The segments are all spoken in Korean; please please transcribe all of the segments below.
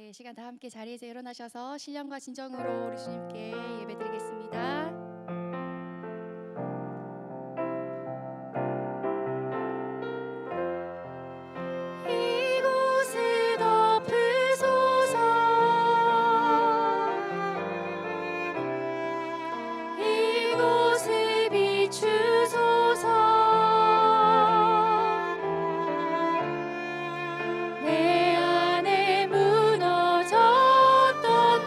네, 시간 다 함께 자리에서 일어나셔서 신령과 진정으로 우리 주님께 예배드리겠습니다. 이곳을 덮으소서, 이곳을 비추소서. 내 안에 무너졌던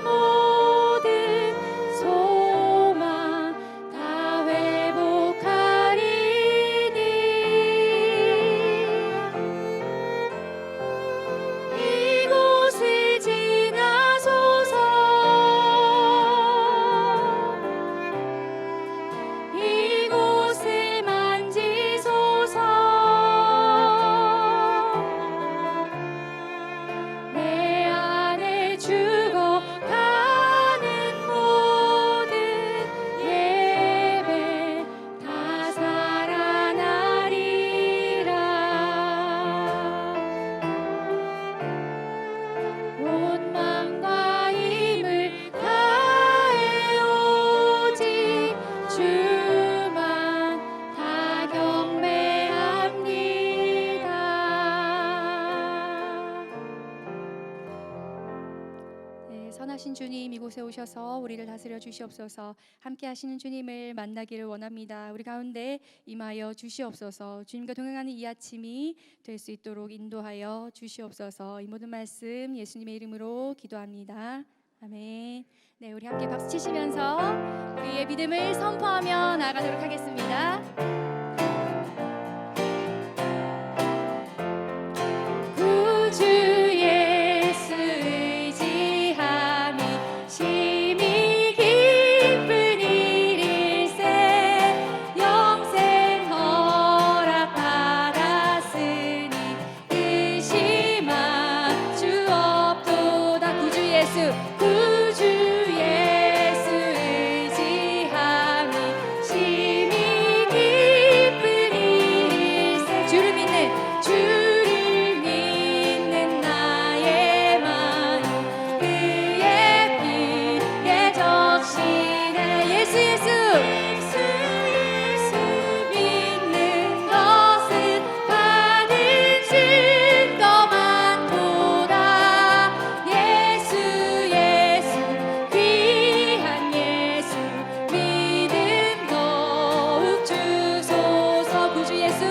모든 소망 다 회복하리니 이곳을 지나소서, 이곳을 만지소서. 내 안에 죽어가는 모든 예배 다 살아나리라. 온 마음과 힘을 다해 오직 주만 다 경배합니다. 네, 선하신 주님, 이곳에 오셔서 우리를 다스려 주시옵소서. 함께 하시는 주님을 만나기를 원합니다. 우리 가운데 임하여 주시옵소서. 주님과 동행하는 이 아침이 될 수 있도록 인도하여 주시옵소서. 이 모든 말씀 예수님의 이름으로 기도합니다. 아멘. 네, 우리 함께 박수 치시면서 우리의 믿음을 선포하며 나아가도록 하겠습니다. 구주 예수 의지함이 심히 기쁜 일일세. 영생 허락 받았으니 의심할 수 없도다. 구주 예수, 구주 예수 의지함이 심히 기쁜 일일세. 주를 믿는 나의 마음 그의 피에 적시네. 예수 예수 믿는 것은 받은 증거 많도다. 예수 귀한 예수 믿음 더욱 주소서. 구주 예수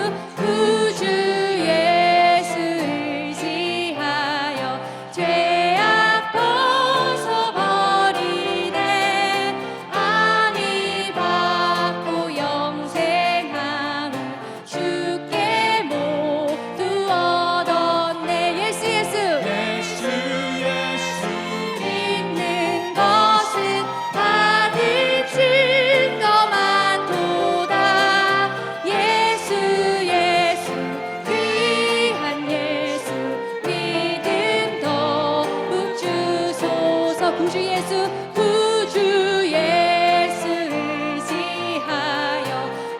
의지하여 죄악 벗어버리네. 안위 받고 영생함을 주께 모두 얻었네. 예수 믿는 것은 받은 증거 많도다. 예수 귀한 예수 믿음 더욱 주소서. 구주 예수 의지하여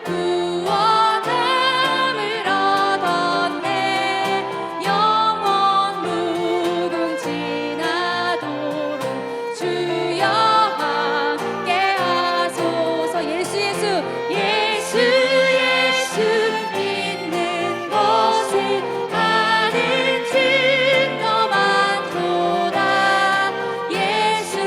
구원함을 얻었네. 영원 무궁지나도록 주여 함께 하소서. 예수 믿는 것은 받은 증거 많도다. 예수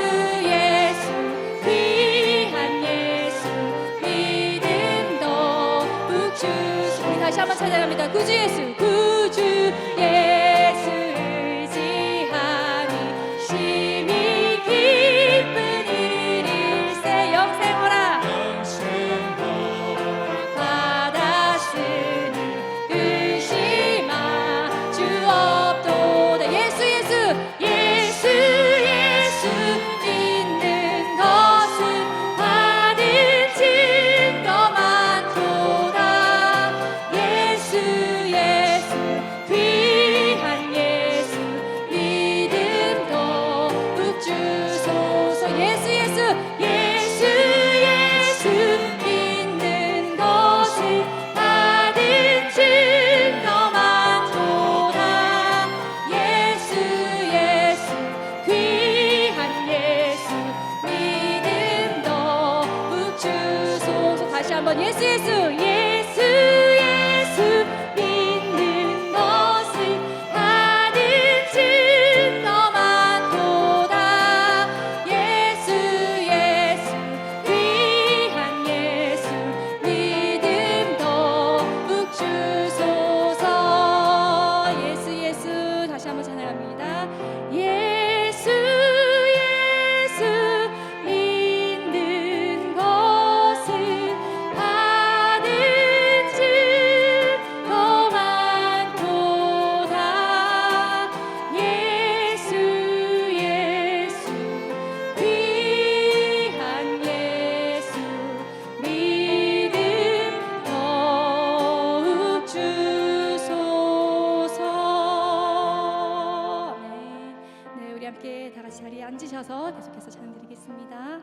함께 다 같이 자리에 앉으셔서 계속해서 찬양 드리겠습니다.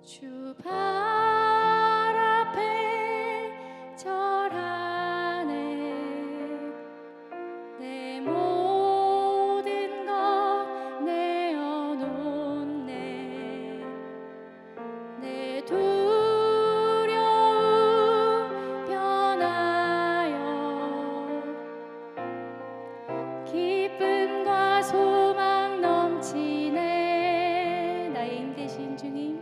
주 발 앞에 절 안에 내 모든 것 내어놓네. 내 두려움 변하여 기쁨과 소망 넘치네. 나의 힘 되신 주님,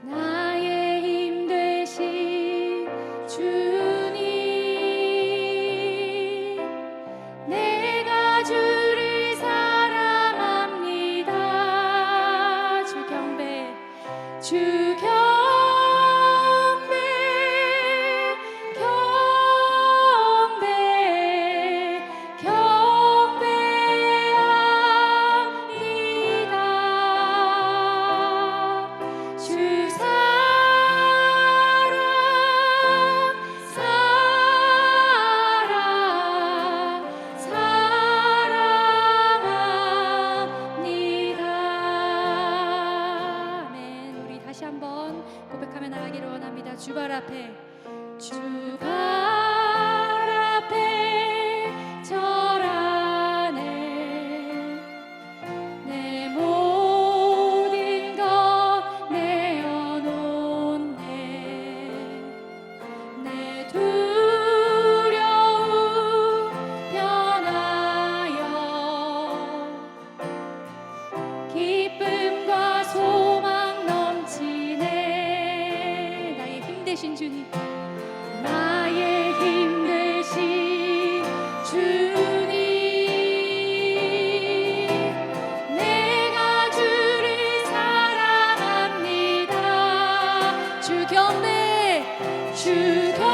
나의 힘 되신 주님, 내가 주를 사랑합니다. 주 경배, 주 경배, 경배, 경배합니다. 주 사랑합니다. 아멘. 우리 다시 한번 고백하며 나가기를 원합니다. 주 발 앞에, 주 발 앞에 절 안에 내 모든 것 내어놓네. 내 두려움 변하여 기쁨과 소망 넘치네. 나의 힘 되신 주님, 나의 힘 되신 주님, 내가 주를 사랑합니다. 주 경배, 주 경배,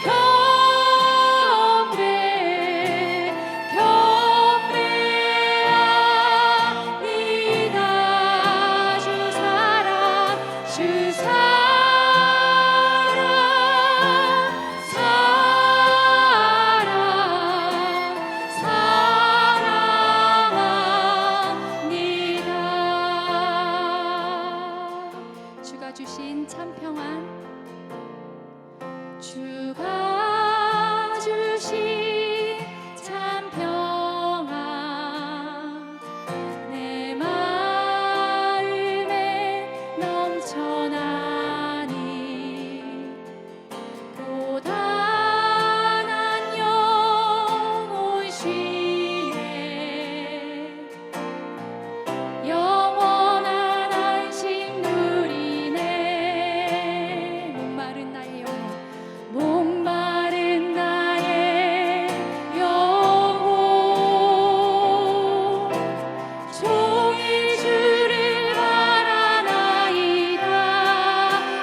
경배, 경배합니다. 주 사랑, 주 사랑, 사랑합니다. 주가 주신 참 평안, 주가 주신 참 평안 내 마음에 넘쳐나니 고단한 영혼 쉬네. 영원한 안식 누리네. 목마른 나의 영혼, 목마른 나의 영혼 종일 주를 바라나이다.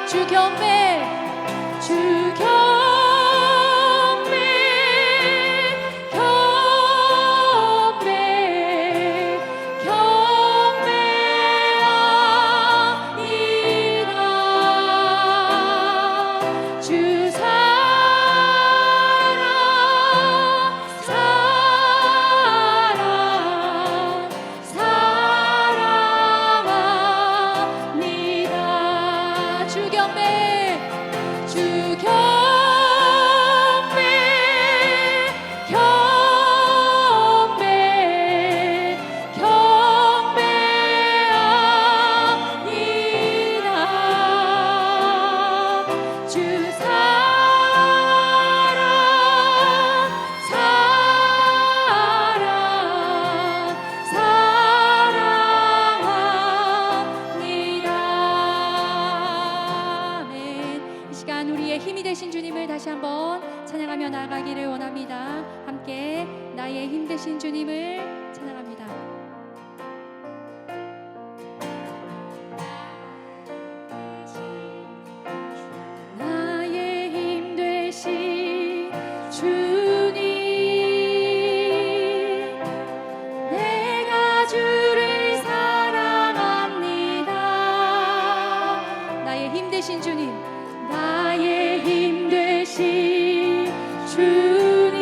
주 경배, 주 경배, 경배, 경배합니다. 주 사랑, 사랑, 사랑합니다. 주 경배, 주 경배, 경배, 경배합니다. 주 사랑, 사랑, 사랑합니다. 아멘. 이 시간 우리의 힘이 되신 주님을 다시 한번 찬양하며 나가기를 원합니다. 함께 나의 힘 되신 주님을 찬양합니다. 나의 힘 되신 주님, 내가 주를 사랑합니다. 나의 되신 주님, 나의 힘 되신 주님,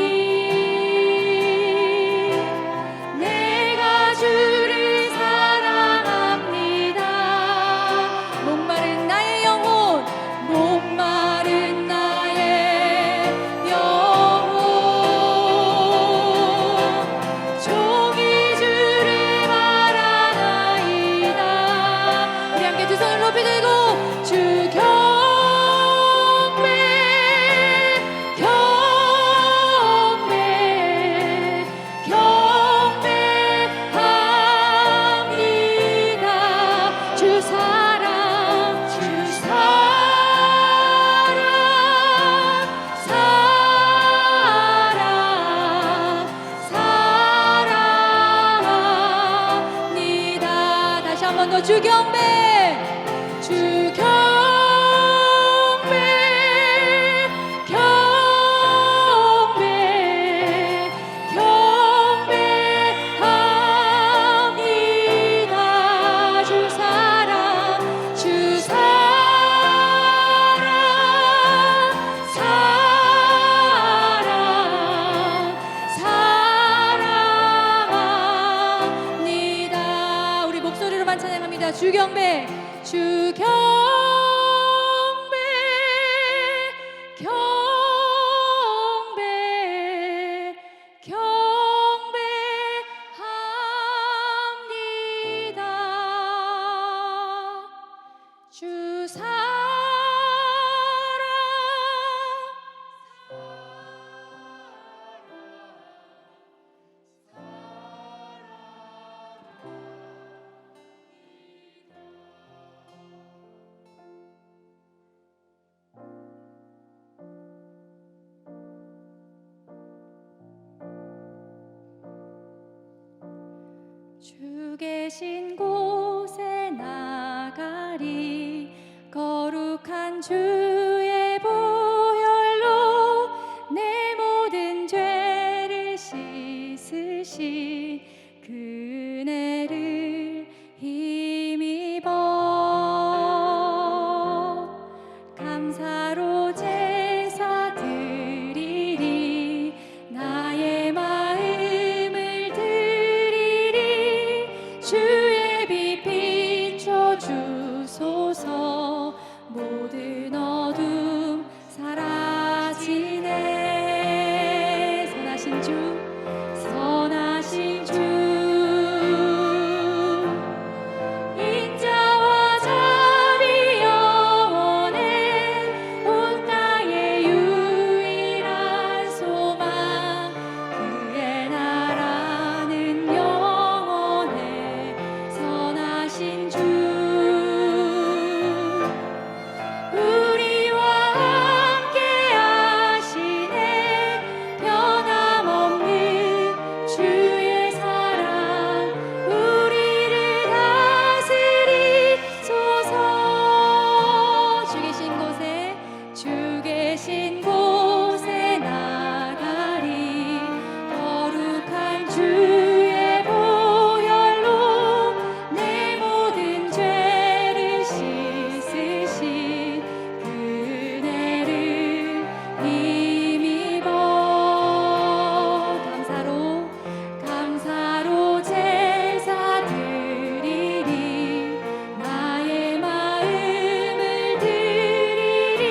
내가 주를 사랑합니다. 목마른 나의 영혼, 목마른 나의 영혼, 종이 주를 바라나이다. 우리 함께 두 손을 높이 들고 주 경배 경배 경배합니다. 주 사랑 주 사랑 사랑합니다. 다시 한 번 더 주 경배 주 경배 경배 경배합니다. 주 사랑 주 사랑 사랑합니다. 우리 목소리로만 찬양합니다. 주 경배 주 경배 경배 경배합니다. 주 사랑 주 계신 곳에 나가리. 거룩한 주의 보혈로 내 모든 죄를 씻으신 그 은혜를 힘입어 감사로 제사 드리리. 나의 마음을 드리리. 주의 빛 비춰 주소서. 모든 어둠 사라지네. 선하신 주 선하신 주 인자와 자비 영원해. 온 땅의 유일한 소망. 그의 나라는 영원해. 선하신 주 우리와 함께 하시네. 변함없는 주의 사랑. 우리를 다스리소서. 주 계신 곳에 주 계신 곳에 나가리. 거룩한 주의 보혈로 내 모든 죄를 씻으신 그 은혜를 힘입어 감사로 제사 드리리. 나의 마음을 드리리.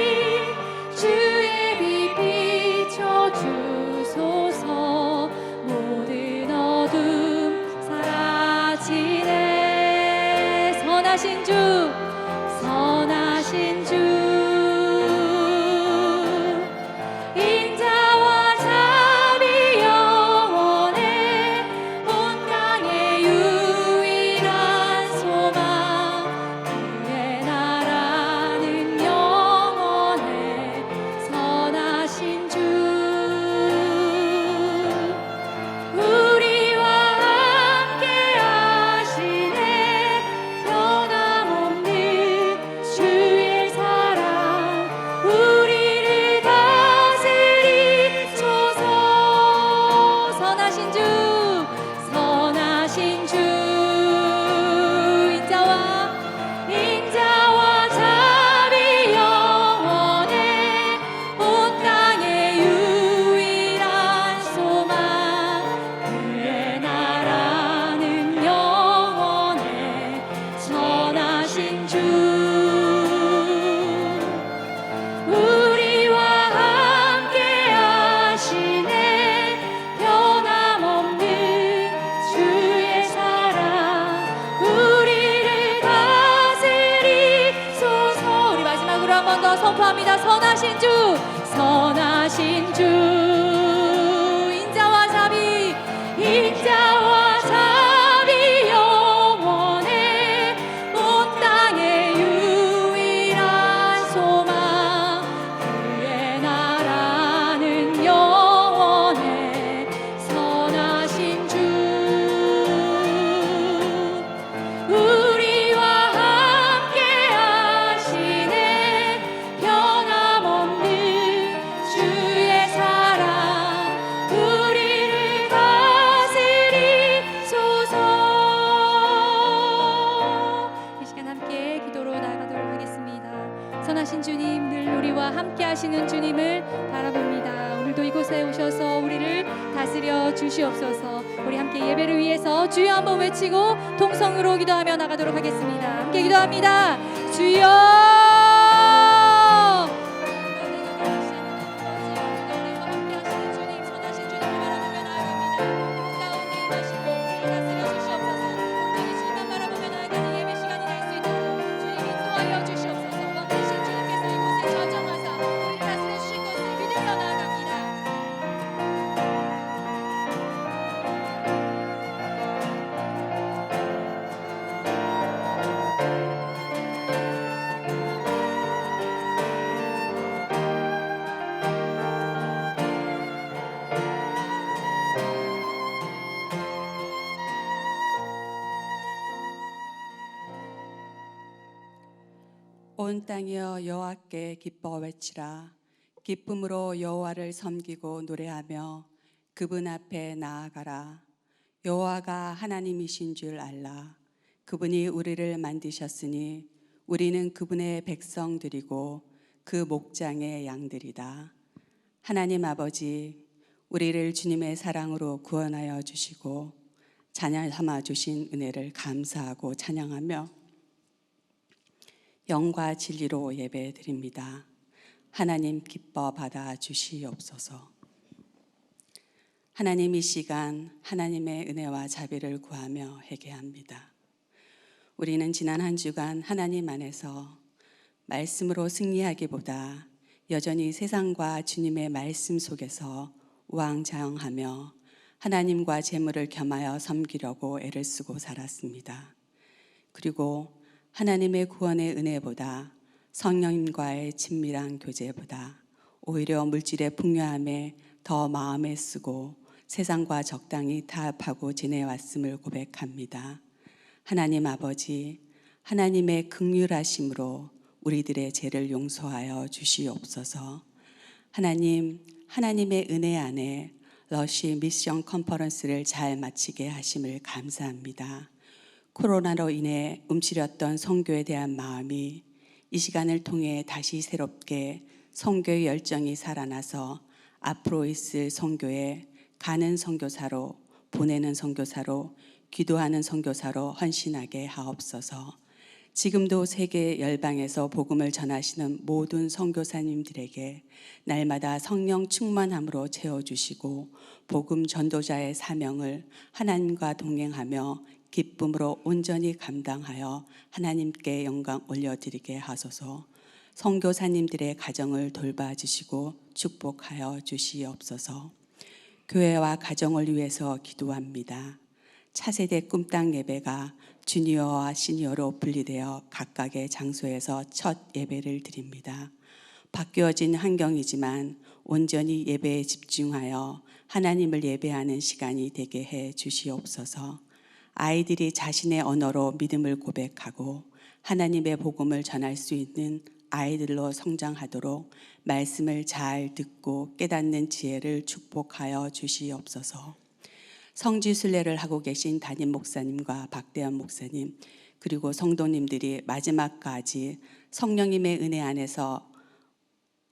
주의 빛 비춰 주소서. 모든 어둠 사라지네. 선하신 주 선하신 주 인자와 자비 영원해. 온 땅의 유일한 소망. 그의 나라는 영원해. 선하신 주 우리와 함께 하시네. 변함없는 주의 사랑. 선포합니다. 선하신 주, 선하신 주, 인자와 자비, 인자와 자비 영원해. 온 땅의 유일한 소망, 그의 나라는 영원해. 선하신 주, 우리와 함께 하시네. 변함없는 주의 사랑, 우리를 다스리소서. 이 시간 함께 기도로 나아가도록 하겠습니다. 선하신 주님, 늘 우리와 함께 하시는 주님을 바라봅니다. 오늘도 이곳에 오셔서 우리를 다스려 주시옵소서. 우리 함께 예배를 위해서 주여 한번 외치고 통성으로 기도하며 나가도록 하겠습니다. 함께 기도합니다. 주여. 온 땅이여 여호와께 기뻐 외치라. 기쁨으로 여호와를 섬기고 노래하며 그분 앞에 나아가라. 여호와가 하나님이신 줄 알라. 그분이 우리를 만드셨으니 우리는 그분의 백성들이고 그 목장의 양들이다. 하나님 아버지, 우리를 주님의 사랑으로 구원하여 주시고 자녀 삼아 주신 은혜를 감사하고 찬양하며 영과 진리로 예배드립니다. 하나님 기뻐 받아 주시옵소서. 하나님, 이 시간 하나님의 은혜와 자비를 구하며 회개합니다. 우리는 지난 한 주간 하나님 안에서 말씀으로 승리하기보다 여전히 세상과 주님의 말씀 속에서 우왕좌왕하며 하나님과 재물을 겸하여 섬기려고 애를 쓰고 살았습니다. 그리고 하나님의 구원의 은혜보다 성령님과의 친밀한 교제보다 오히려 물질의 풍요함에 더 마음에 쓰고 세상과 적당히 타협하고 지내왔음을 고백합니다. 하나님 아버지, 하나님의 긍휼하심으로 우리들의 죄를 용서하여 주시옵소서. 하나님, 하나님의 은혜 안에 러시 미션 컨퍼런스를 잘 마치게 하심을 감사합니다. 코로나로 인해 움츠렸던 선교에 대한 마음이 이 시간을 통해 다시 새롭게 선교의 열정이 살아나서 앞으로 있을 선교에 가는 선교사로, 보내는 선교사로, 기도하는 선교사로 헌신하게 하옵소서. 지금도 세계 열방에서 복음을 전하시는 모든 선교사님들에게 날마다 성령 충만함으로 채워주시고 복음 전도자의 사명을 하나님과 동행하며 기쁨으로 온전히 감당하여 하나님께 영광 올려드리게 하소서. 선교사님들의 가정을 돌봐주시고 축복하여 주시옵소서. 교회와 가정을 위해서 기도합니다. 차세대 꿈땅 예배가 주니어와 시니어로 분리되어 각각의 장소에서 첫 예배를 드립니다. 바뀌어진 환경이지만 온전히 예배에 집중하여 하나님을 예배하는 시간이 되게 해 주시옵소서. 아이들이 자신의 언어로 믿음을 고백하고 하나님의 복음을 전할 수 있는 아이들로 성장하도록 말씀을 잘 듣고 깨닫는 지혜를 축복하여 주시옵소서. 성지순례를 하고 계신 담임 목사님과 박대현 목사님, 그리고 성도님들이 마지막까지 성령님의 은혜 안에서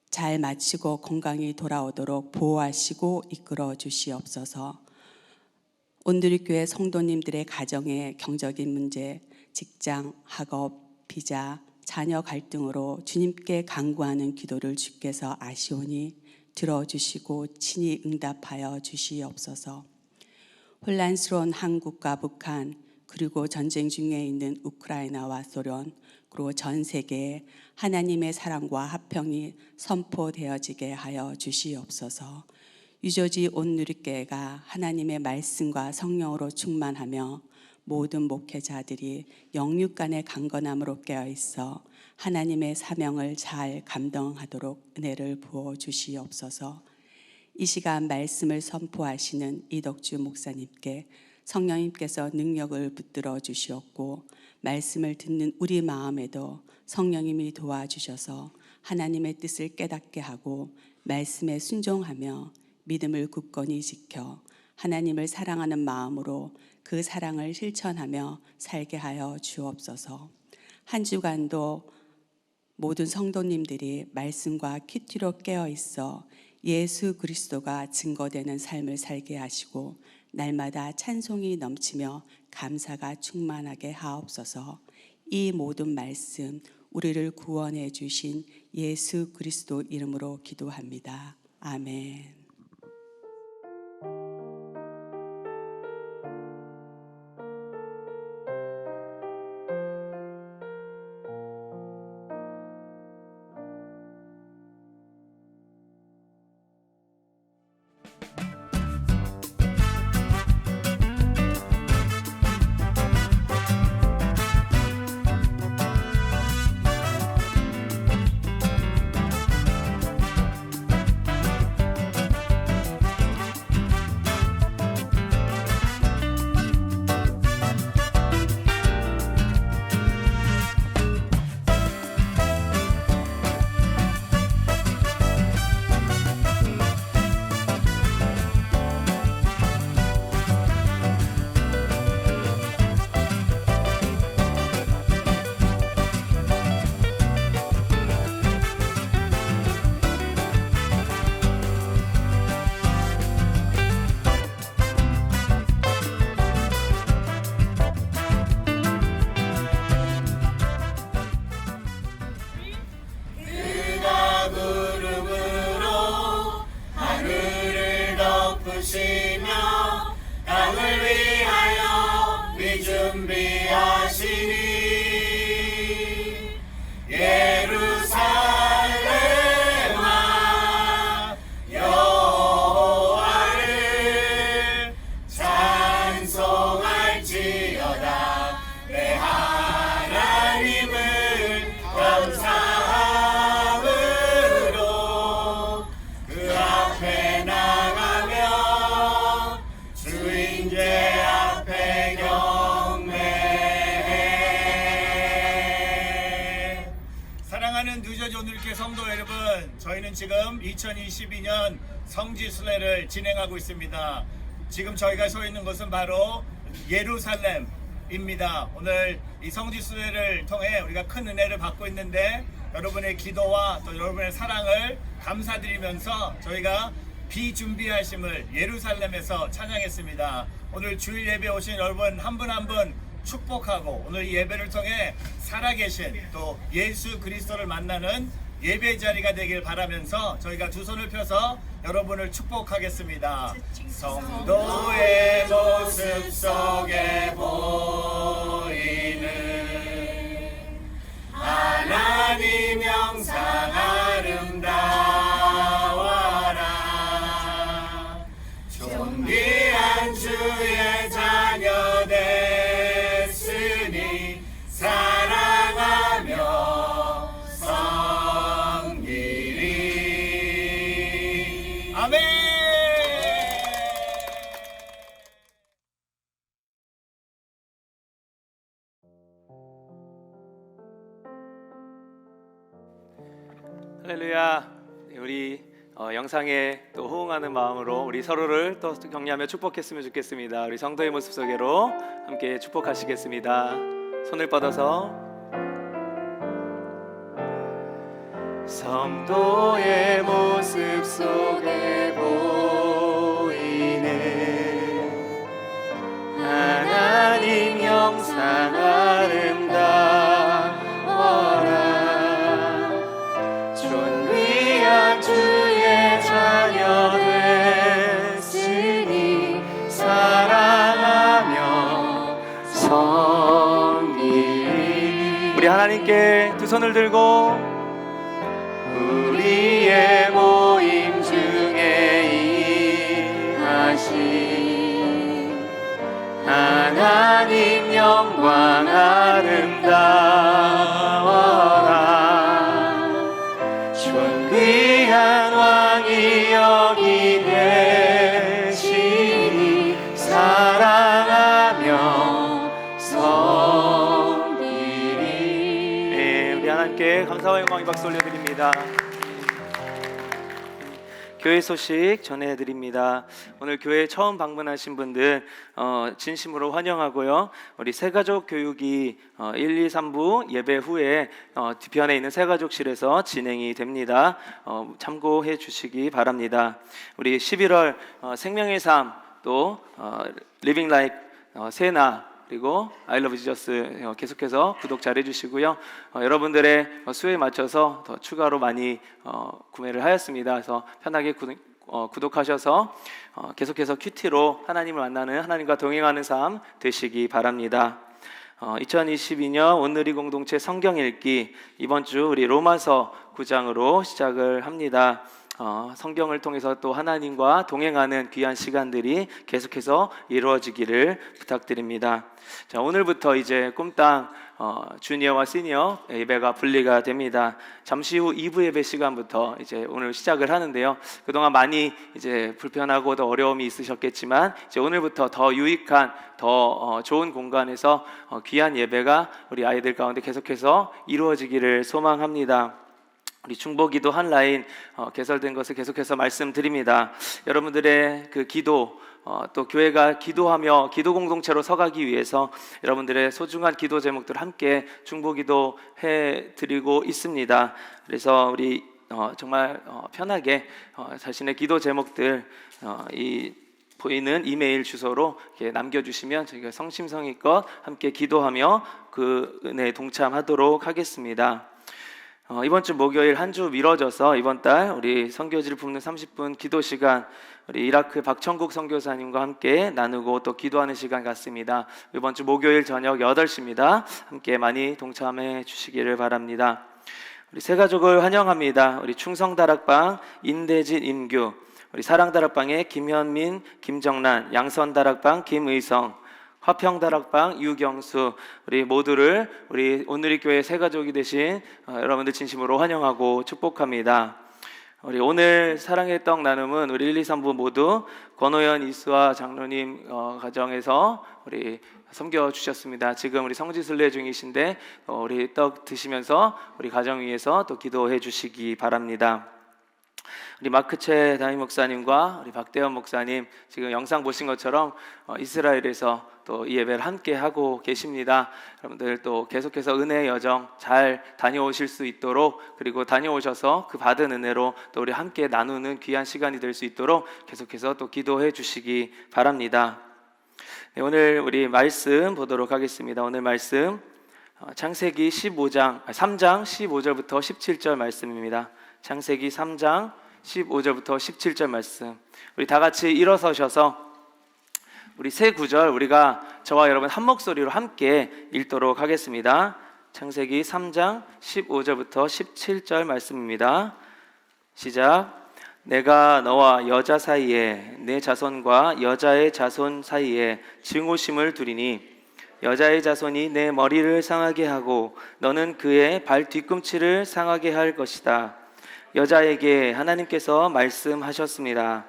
잘 마치고 건강히 돌아오도록 보호하시고 이끌어 주시옵소서. 온누리교회 성도님들의 가정의 경적인 문제, 직장, 학업, 비자, 자녀 갈등으로 주님께 간구하는 기도를 주께서 아시오니 들어주시고 친히 응답하여 주시옵소서. 혼란스러운 한국과 북한, 그리고 전쟁 중에 있는 우크라이나와 소련, 그리고 전 세계에 하나님의 사랑과 화평이 선포되어지게 하여 주시옵소서. 유조지 온 누리교회가 하나님의 말씀과 성령으로 충만하며 모든 목회자들이 영육 간의 강건함으로 깨어 있어 하나님의 사명을 잘 감당하도록 은혜를 부어 주시옵소서. 이 시간 말씀을 선포하시는 이덕주 목사님께 성령님께서 능력을 붙들어 주시옵고, 말씀을 듣는 우리 마음에도 성령님이 도와주셔서 하나님의 뜻을 깨닫게 하고 말씀에 순종하며 믿음을 굳건히 지켜 하나님을 사랑하는 마음으로 그 사랑을 실천하며 살게 하여 주옵소서. 한 주간도 모든 성도님들이 말씀과 큐티로 깨어 있어 예수 그리스도가 증거되는 삶을 살게 하시고 날마다 찬송이 넘치며 감사가 충만하게 하옵소서. 이 모든 말씀 우리를 구원해 주신 예수 그리스도 이름으로 기도합니다. 아멘. 성도 여러분, 저희는 지금 2022년 성지순례를 진행하고 있습니다. 지금 저희가 서 있는 곳은 바로 예루살렘입니다. 오늘 이 성지순례를 통해 우리가 큰 은혜를 받고 있는데, 여러분의 기도와 또 여러분의 사랑을 감사드리면서 저희가 비준비하심을 예루살렘에서 찬양했습니다. 오늘 주일 예배 오신 여러분 한 분 한 분 축복하고, 오늘 이 예배를 통해 살아계신 또 예수 그리스도를 만나는 예배 자리가 되길 바라면서 저희가 두 손을 펴서 여러분을 축복하겠습니다. 성도의 모습 속에 보이는 하나님 영상 아름다워라. 존귀한 주의 자녀 됐으니 사랑하며 섬기리. 아멘. 할렐루야. 우리 영상에 또 호응하는 마음으로 우리 서로를 또 격려하며 축복했으면 좋겠습니다. 우리 성도의 모습 속에로 함께 축복하시겠습니다. 손을 뻗어서 성도의 모습 속에 보이는 하나님 영상 아름다워라. 존귀한 주의 자녀 됐으니 사랑하며 함께 두 손을 들고 우리의 모임 중에 임하신 하나님 영광 아름다워라. 존귀한 왕이 여기 계시니 사랑하며 섬기리. 네, 우리 하나님께 감사와 영광의 박수 올려드립니다. 교회 소식 전해드립니다. 오늘 교회 처음 방문하신 분들 진심으로 환영하고요. 우리 새가족 교육이 1, 2, 3부 예배 후에 뒤편에 있는 새가족실에서 진행이 됩니다. 참고해 주시기 바랍니다. 우리 11월 생명의 삶, 또 리빙 라이프 세나, 그리고 I love Jesus 계속해서 구독 잘 해주시고요. 여러분들의 수요에 맞춰서 더 추가로 많이 구매를 하였습니다. 그래서 편하게 구독하셔서 계속해서 큐티로 하나님을 만나는, 하나님과 동행하는 삶 되시기 바랍니다. 2022년 온누리 공동체 성경 읽기, 이번 주 우리 로마서 9장으로 시작을 합니다. 성경을 통해서 또 하나님과 동행하는 귀한 시간들이 계속해서 이루어지기를 부탁드립니다. 자, 오늘부터 이제 꿈땅 주니어와 시니어 예배가 분리가 됩니다. 잠시 후 2부 예배 시간부터 이제 오늘 시작을 하는데요. 그동안 많이 이제 불편하고 더 어려움이 있으셨겠지만 이제 오늘부터 더 유익한, 더 좋은 공간에서 귀한 예배가 우리 아이들 가운데 계속해서 이루어지기를 소망합니다. 우리 중보기도 한 라인 개설된 것을 계속해서 말씀드립니다. 여러분들의 그 기도, 또 교회가 기도하며 기도 공동체로 서가기 위해서 여러분들의 소중한 기도 제목들 함께 중보기도 해드리고 있습니다. 그래서 우리 정말 편하게 자신의 기도 제목들 이 보이는 이메일 주소로 이렇게 남겨주시면 저희가 성심성의껏 함께 기도하며 그 은혜에 동참하도록 하겠습니다. 이번 주 목요일 한 주 미뤄져서 이번 달 우리 선교지를 품는 30분 기도 시간, 우리 이라크 박천국 선교사님과 함께 나누고 또 기도하는 시간 같습니다. 이번 주 목요일 저녁 8시입니다. 함께 많이 동참해 주시기를 바랍니다. 우리 새 가족을 환영합니다. 우리 충성다락방 인대진 임규, 우리 사랑다락방의 김현민, 김정란, 양선다락방 김의성, 화평다락방 유경수, 우리 모두를 우리 온누리 교회 새가족이 되신 여러분들 진심으로 환영하고 축복합니다. 우리 오늘 사랑의 떡 나눔은 우리 1, 2, 3부 모두 권호연 이수아 장로님 가정에서 우리 섬겨주셨습니다. 지금 우리 성지순례 중이신데 우리 떡 드시면서 우리 가정 위해서 또 기도해 주시기 바랍니다. 우리 마크채 담임 목사님과 우리 박대현 목사님 지금 영상 보신 것처럼 이스라엘에서 또 이 예배를 함께 하고 계십니다. 여러분들 또 계속해서 은혜의 여정 잘 다녀오실 수 있도록, 그리고 다녀오셔서 그 받은 은혜로 또 우리 함께 나누는 귀한 시간이 될 수 있도록 계속해서 또 기도해 주시기 바랍니다. 네, 오늘 우리 말씀 보도록 하겠습니다. 오늘 말씀 창세기 3장 15절부터 17절 말씀입니다. 창세기 3장 15절부터 17절 말씀, 우리 다 같이 일어서셔서 우리 세 구절 우리가 저와 여러분 한 목소리로 함께 읽도록 하겠습니다. 창세기 3장 15절부터 17절 말씀입니다. 시작. 내가 너와 여자 사이에 내 자손과 여자의 자손 사이에 증오심을 두리니 여자의 자손이 내 머리를 상하게 하고 너는 그의 발 뒤꿈치를 상하게 할 것이다. 여자에게 하나님께서 말씀하셨습니다.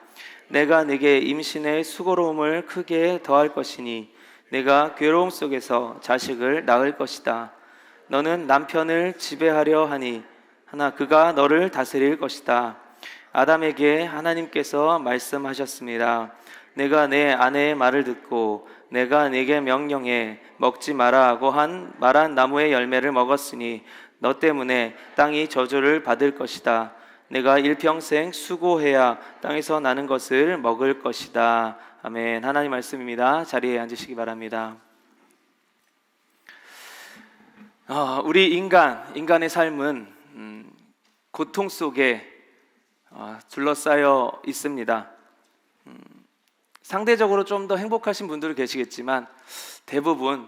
내가 네게 임신의 수고로움을 크게 더할 것이니 내가 괴로움 속에서 자식을 낳을 것이다. 너는 남편을 지배하려 하니 하나 그가 너를 다스릴 것이다. 아담에게 하나님께서 말씀하셨습니다. 내가 내 아내의 말을 듣고 내가 네게 명령해 먹지 마라 하고 말한 나무의 열매를 먹었으니 너 때문에 땅이 저주를 받을 것이다. 내가 일평생 수고해야 땅에서 나는 것을 먹을 것이다. 아멘. 하나님 말씀입니다. 자리에 앉으시기 바랍니다. 우리 인간의 삶은 고통 속에 둘러싸여 있습니다. 상대적으로 좀 더 행복하신 분들은 계시겠지만 대부분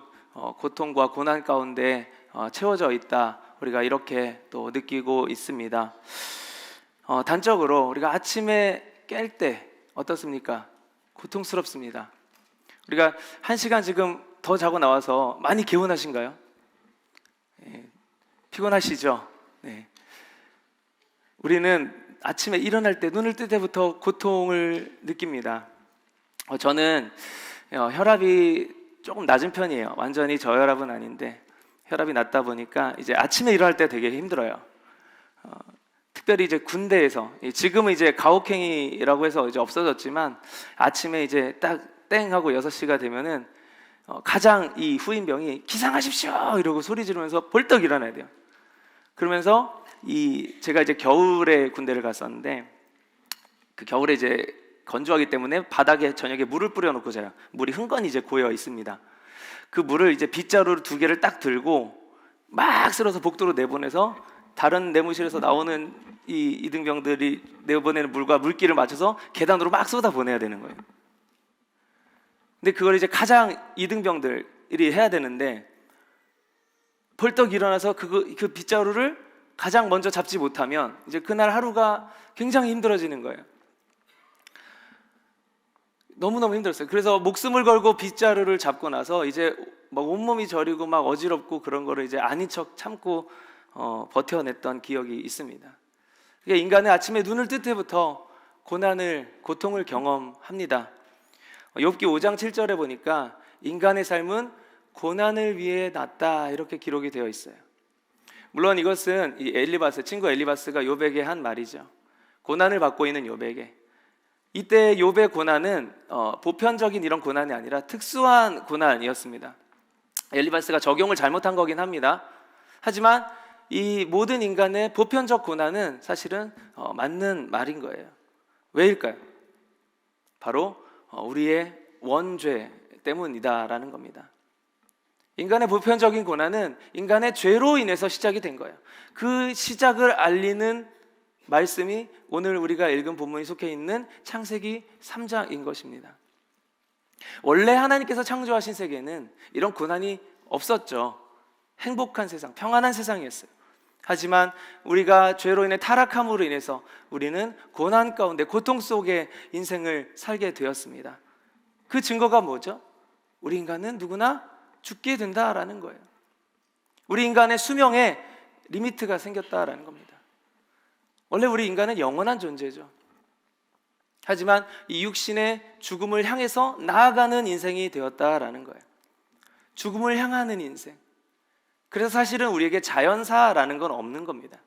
고통과 고난 가운데 채워져 있다. 우리가 이렇게 또 느끼고 있습니다. 단적으로 우리가 아침에 깰 때 어떻습니까? 고통스럽습니다. 우리가 1시간 지금 더 자고 나와서 많이 개운하신가요? 피곤하시죠? 네. 우리는 아침에 일어날 때, 눈을 뜰 때부터 고통을 느낍니다. 저는 혈압이 조금 낮은 편이에요. 완전히 저혈압은 아닌데 혈압이 낮다 보니까 이제 아침에 일어날 때 되게 힘들어요. 특별히 이제 군대에서, 지금은 이제 가혹행위라고 해서 이제 없어졌지만 아침에 이제 딱 땡 하고 6시가 되면은 가장 이 후임병이 기상하십시오 이러고 소리 지르면서 벌떡 일어나야 돼요. 그러면서 제가 이제 겨울에 군대를 갔었는데, 그 겨울에 이제 건조하기 때문에 바닥에 저녁에 물을 뿌려놓고 자요. 물이 흥건히 이제 고여 있습니다. 그 물을 이제 빗자루 2개를 딱 들고 막 쓸어서 복도로 내보내서 다른 내무실에서 나오는 이 이등병들이 내보내는 물과 물기를 맞춰서 계단으로 막 쏟아 보내야 되는 거예요. 근데 그걸 이제 가장 이등병들이 해야 되는데, 벌떡 일어나서 그 빗자루를 가장 먼저 잡지 못하면 이제 그날 하루가 굉장히 힘들어지는 거예요. 너무너무 힘들었어요. 그래서 목숨을 걸고 빗자루를 잡고 나서 이제 막 온몸이 저리고 막 어지럽고 그런 거를 이제 아닌 척 참고 버텨냈던 기억이 있습니다. 그러니까 인간은 아침에 눈을 뜰 때부터 고통을 경험합니다. 욥기 5장 7절에 보니까 인간의 삶은 고난을 위해 났다 이렇게 기록이 되어 있어요. 물론 이것은 친구 엘리바스가 욥에게 한 말이죠. 고난을 받고 있는 욥에게. 이때 욥의 고난은 보편적인 이런 고난이 아니라 특수한 고난이었습니다. 엘리바스가 적용을 잘못한 거긴 합니다. 하지만 이 모든 인간의 보편적 고난은 사실은 맞는 말인 거예요. 왜일까요? 바로 우리의 원죄 때문이다라는 겁니다. 인간의 보편적인 고난은 인간의 죄로 인해서 시작이 된 거예요. 그 시작을 알리는 말씀이 오늘 우리가 읽은 본문이 속해 있는 창세기 3장인 것입니다. 원래 하나님께서 창조하신 세계는 이런 고난이 없었죠. 행복한 세상, 평안한 세상이었어요. 하지만 우리가 죄로 인해 타락함으로 인해서 우리는 고난 가운데, 고통 속에 인생을 살게 되었습니다. 그 증거가 뭐죠? 우리 인간은 누구나 죽게 된다라는 거예요. 우리 인간의 수명에 리미트가 생겼다라는 겁니다. 원래 우리 인간은 영원한 존재죠. 하지만 이 육신의 죽음을 향해서 나아가는 인생이 되었다라는 거예요. 죽음을 향하는 인생. 그래서 사실은 우리에게 자연사라는 건 없는 겁니다.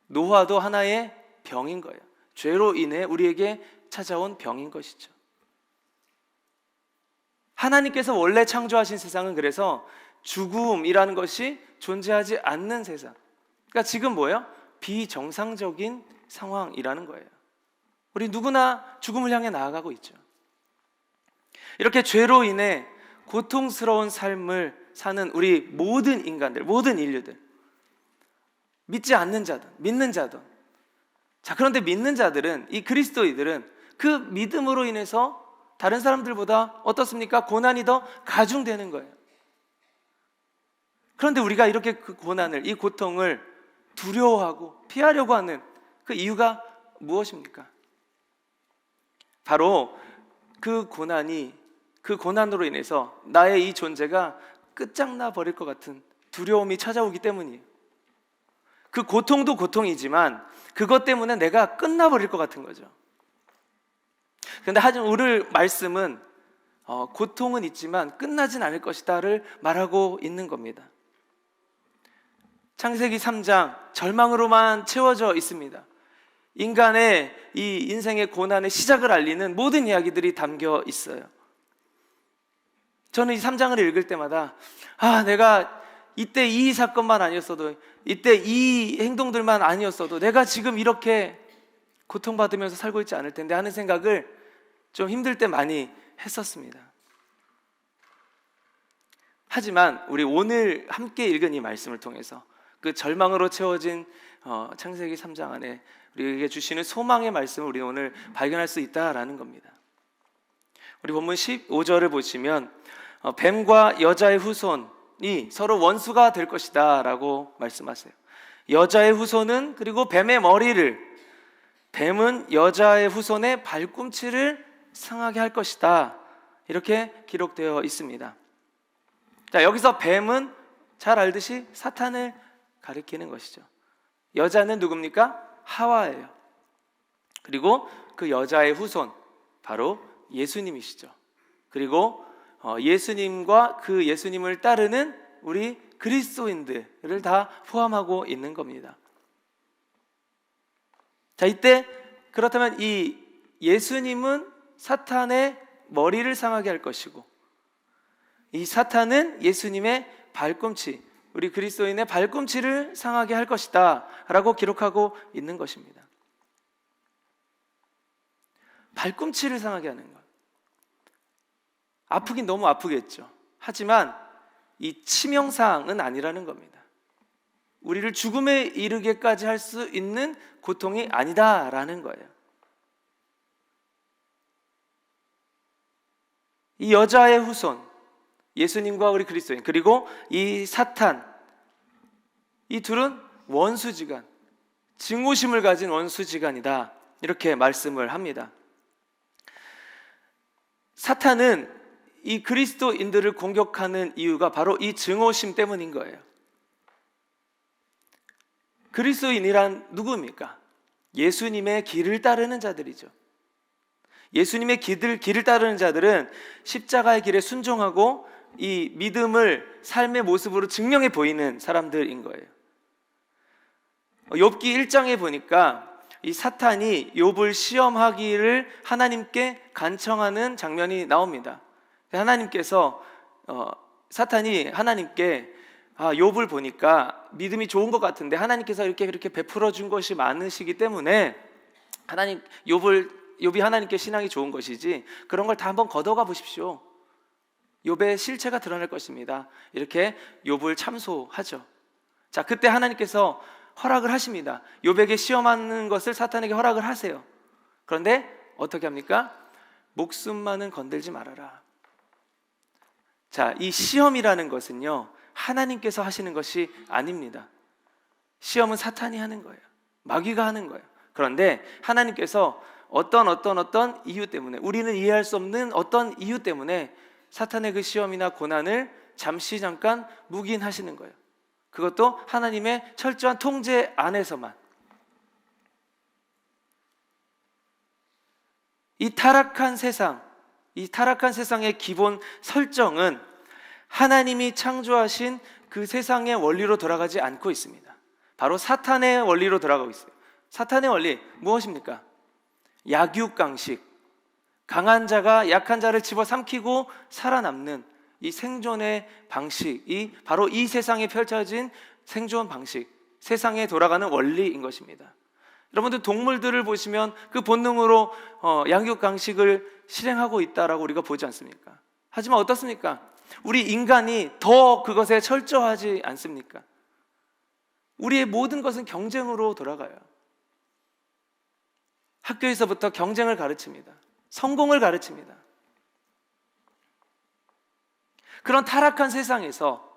노화도 하나의 병인 거예요. 죄로 인해 우리에게 찾아온 병인 것이죠. 하나님께서 원래 창조하신 세상은 그래서 죽음이라는 것이 존재하지 않는 세상. 그러니까 지금 뭐예요? 비정상적인 상황이라는 거예요. 우리 누구나 죽음을 향해 나아가고 있죠. 이렇게 죄로 인해 고통스러운 삶을 사는 우리 모든 인간들, 모든 인류들, 믿지 않는 자든 믿는 자든. 자, 그런데 믿는 자들은, 이 그리스도인들은 그 믿음으로 인해서 다른 사람들보다 어떻습니까? 고난이 더 가중되는 거예요. 그런데 우리가 이렇게 그 고난을, 이 고통을 두려워하고 피하려고 하는 그 이유가 무엇입니까? 바로 그 고난으로 인해서 나의 이 존재가 끝장나 버릴 것 같은 두려움이 찾아오기 때문이에요. 그 고통도 고통이지만 그것 때문에 내가 끝나버릴 것 같은 거죠. 그런데 하지만 오늘 말씀은 고통은 있지만 끝나진 않을 것이다를 말하고 있는 겁니다. 창세기 3장 절망으로만 채워져 있습니다. 인간의 이 인생의 고난의 시작을 알리는 모든 이야기들이 담겨 있어요. 저는 이 3장을 읽을 때마다 내가 이때 이 사건만 아니었어도, 이때 이 행동들만 아니었어도 내가 지금 이렇게 고통받으면서 살고 있지 않을 텐데 하는 생각을 좀 힘들 때 많이 했었습니다. 하지만 우리 오늘 함께 읽은 이 말씀을 통해서 그 절망으로 채워진 창세기 3장 안에 우리에게 주시는 소망의 말씀을 우리 오늘 발견할 수 있다라는 겁니다. 우리 본문 15절을 보시면 뱀과 여자의 후손, 후손이 서로 원수가 될 것이다 라고 말씀하세요. 여자의 후손은, 그리고 뱀의 머리를, 뱀은 여자의 후손의 발꿈치를 상하게 할 것이다, 이렇게 기록되어 있습니다. 자, 여기서 뱀은 잘 알듯이 사탄을 가리키는 것이죠. 여자는 누굽니까? 하와예요. 그리고 그 여자의 후손, 바로 예수님이시죠. 그리고 예수님과 그 예수님을 따르는 우리 그리스도인들을 다 포함하고 있는 겁니다. 자, 이때 그렇다면 이 예수님은 사탄의 머리를 상하게 할 것이고, 이 사탄은 예수님의 발꿈치, 우리 그리스도인의 발꿈치를 상하게 할 것이다 라고 기록하고 있는 것입니다. 발꿈치를 상하게 하는 것, 아프긴 너무 아프겠죠. 하지만 이 치명상은 아니라는 겁니다. 우리를 죽음에 이르게까지 할 수 있는 고통이 아니다라는 거예요. 이 여자의 후손, 예수님과 우리 그리스도인, 그리고 이 사탄, 이 둘은 원수지간, 증오심을 가진 원수지간이다, 이렇게 말씀을 합니다. 사탄은 이 그리스도인들을 공격하는 이유가 바로 이 증오심 때문인 거예요. 그리스도인이란 누구입니까? 예수님의 길을 따르는 자들이죠. 예수님의 길을 따르는 자들은 십자가의 길에 순종하고 이 믿음을 삶의 모습으로 증명해 보이는 사람들인 거예요. 욥기 1장에 보니까 이 사탄이 욥을 시험하기를 하나님께 간청하는 장면이 나옵니다. 하나님께서 사탄이 하나님께 욥을 보니까 믿음이 좋은 것 같은데 하나님께서 이렇게 베풀어 준 것이 많으시기 때문에 욥이 하나님께 신앙이 좋은 것이지 그런 걸 다 한번 걷어가 보십시오. 욥의 실체가 드러날 것입니다. 이렇게 욥을 참소하죠. 자, 그때 하나님께서 허락을 하십니다. 욥에게 시험하는 것을 사탄에게 허락을 하세요. 그런데 어떻게 합니까? 목숨만은 건들지 말아라. 자, 이 시험이라는 것은요, 하나님께서 하시는 것이 아닙니다. 시험은 사탄이 하는 거예요. 마귀가 하는 거예요. 그런데 하나님께서 어떤 이유 때문에, 우리는 이해할 수 없는 어떤 이유 때문에 사탄의 그 시험이나 고난을 잠깐 묵인하시는 거예요. 그것도 하나님의 철저한 통제 안에서만. 이 타락한 세상의 기본 설정은 하나님이 창조하신 그 세상의 원리로 돌아가지 않고 있습니다. 바로 사탄의 원리로 돌아가고 있어요. 사탄의 원리 무엇입니까? 약육강식, 강한 자가 약한 자를 집어삼키고 살아남는 이 생존의 방식이 바로 이 세상에 펼쳐진 생존 방식, 세상에 돌아가는 원리인 것입니다. 여러분들 동물들을 보시면 그 본능으로 양육강식을 실행하고 있다라고 우리가 보지 않습니까? 하지만 어떻습니까? 우리 인간이 더 그것에 철저하지 않습니까? 우리의 모든 것은 경쟁으로 돌아가요. 학교에서부터 경쟁을 가르칩니다. 성공을 가르칩니다. 그런 타락한 세상에서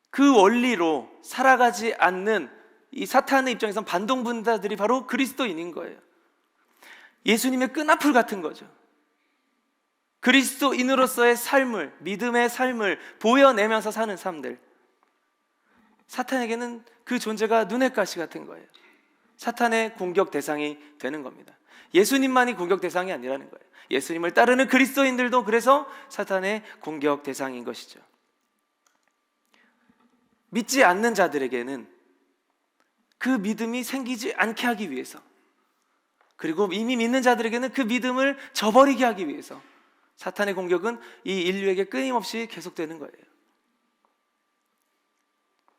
그 원리로 살아가지 않는 이 사탄의 입장에선 반동분자들이 바로 그리스도인인 거예요. 예수님의 끈앞풀 같은 거죠. 그리스도인으로서의 삶을, 믿음의 삶을 보여내면서 사는 삶들. 사탄에게는 그 존재가 눈의 가시 같은 거예요. 사탄의 공격 대상이 되는 겁니다. 예수님만이 공격 대상이 아니라는 거예요. 예수님을 따르는 그리스도인들도 그래서 사탄의 공격 대상인 것이죠. 믿지 않는 자들에게는 그 믿음이 생기지 않게 하기 위해서, 그리고 이미 믿는 자들에게는 그 믿음을 저버리게 하기 위해서 사탄의 공격은 이 인류에게 끊임없이 계속되는 거예요.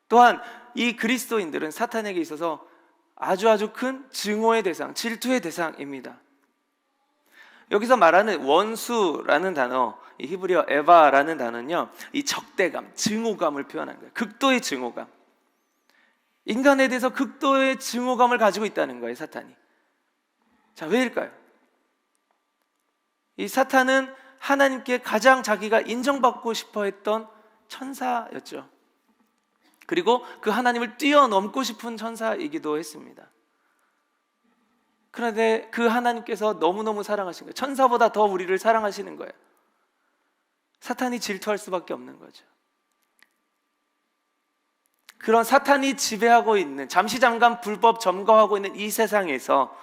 또한 이 그리스도인들은 사탄에게 있어서 아주 큰 증오의 대상, 질투의 대상입니다. 여기서 말하는 원수라는 단어, 이 히브리어 에바라는 단어는요, 이 적대감, 증오감을 표현하는 거예요. 극도의 증오감. 인간에 대해서 극도의 증오감을 가지고 있다는 거예요, 사탄이. 자, 왜일까요? 이 사탄은 하나님께 가장 자기가 인정받고 싶어 했던 천사였죠. 그리고 그 하나님을 뛰어넘고 싶은 천사이기도 했습니다. 그런데 그 하나님께서 너무너무 사랑하신 거예요. 천사보다 더 우리를 사랑하시는 거예요. 사탄이 질투할 수밖에 없는 거죠. 그런 사탄이 지배하고 있는, 잠시 잠깐 불법 점거하고 있는 이 세상에서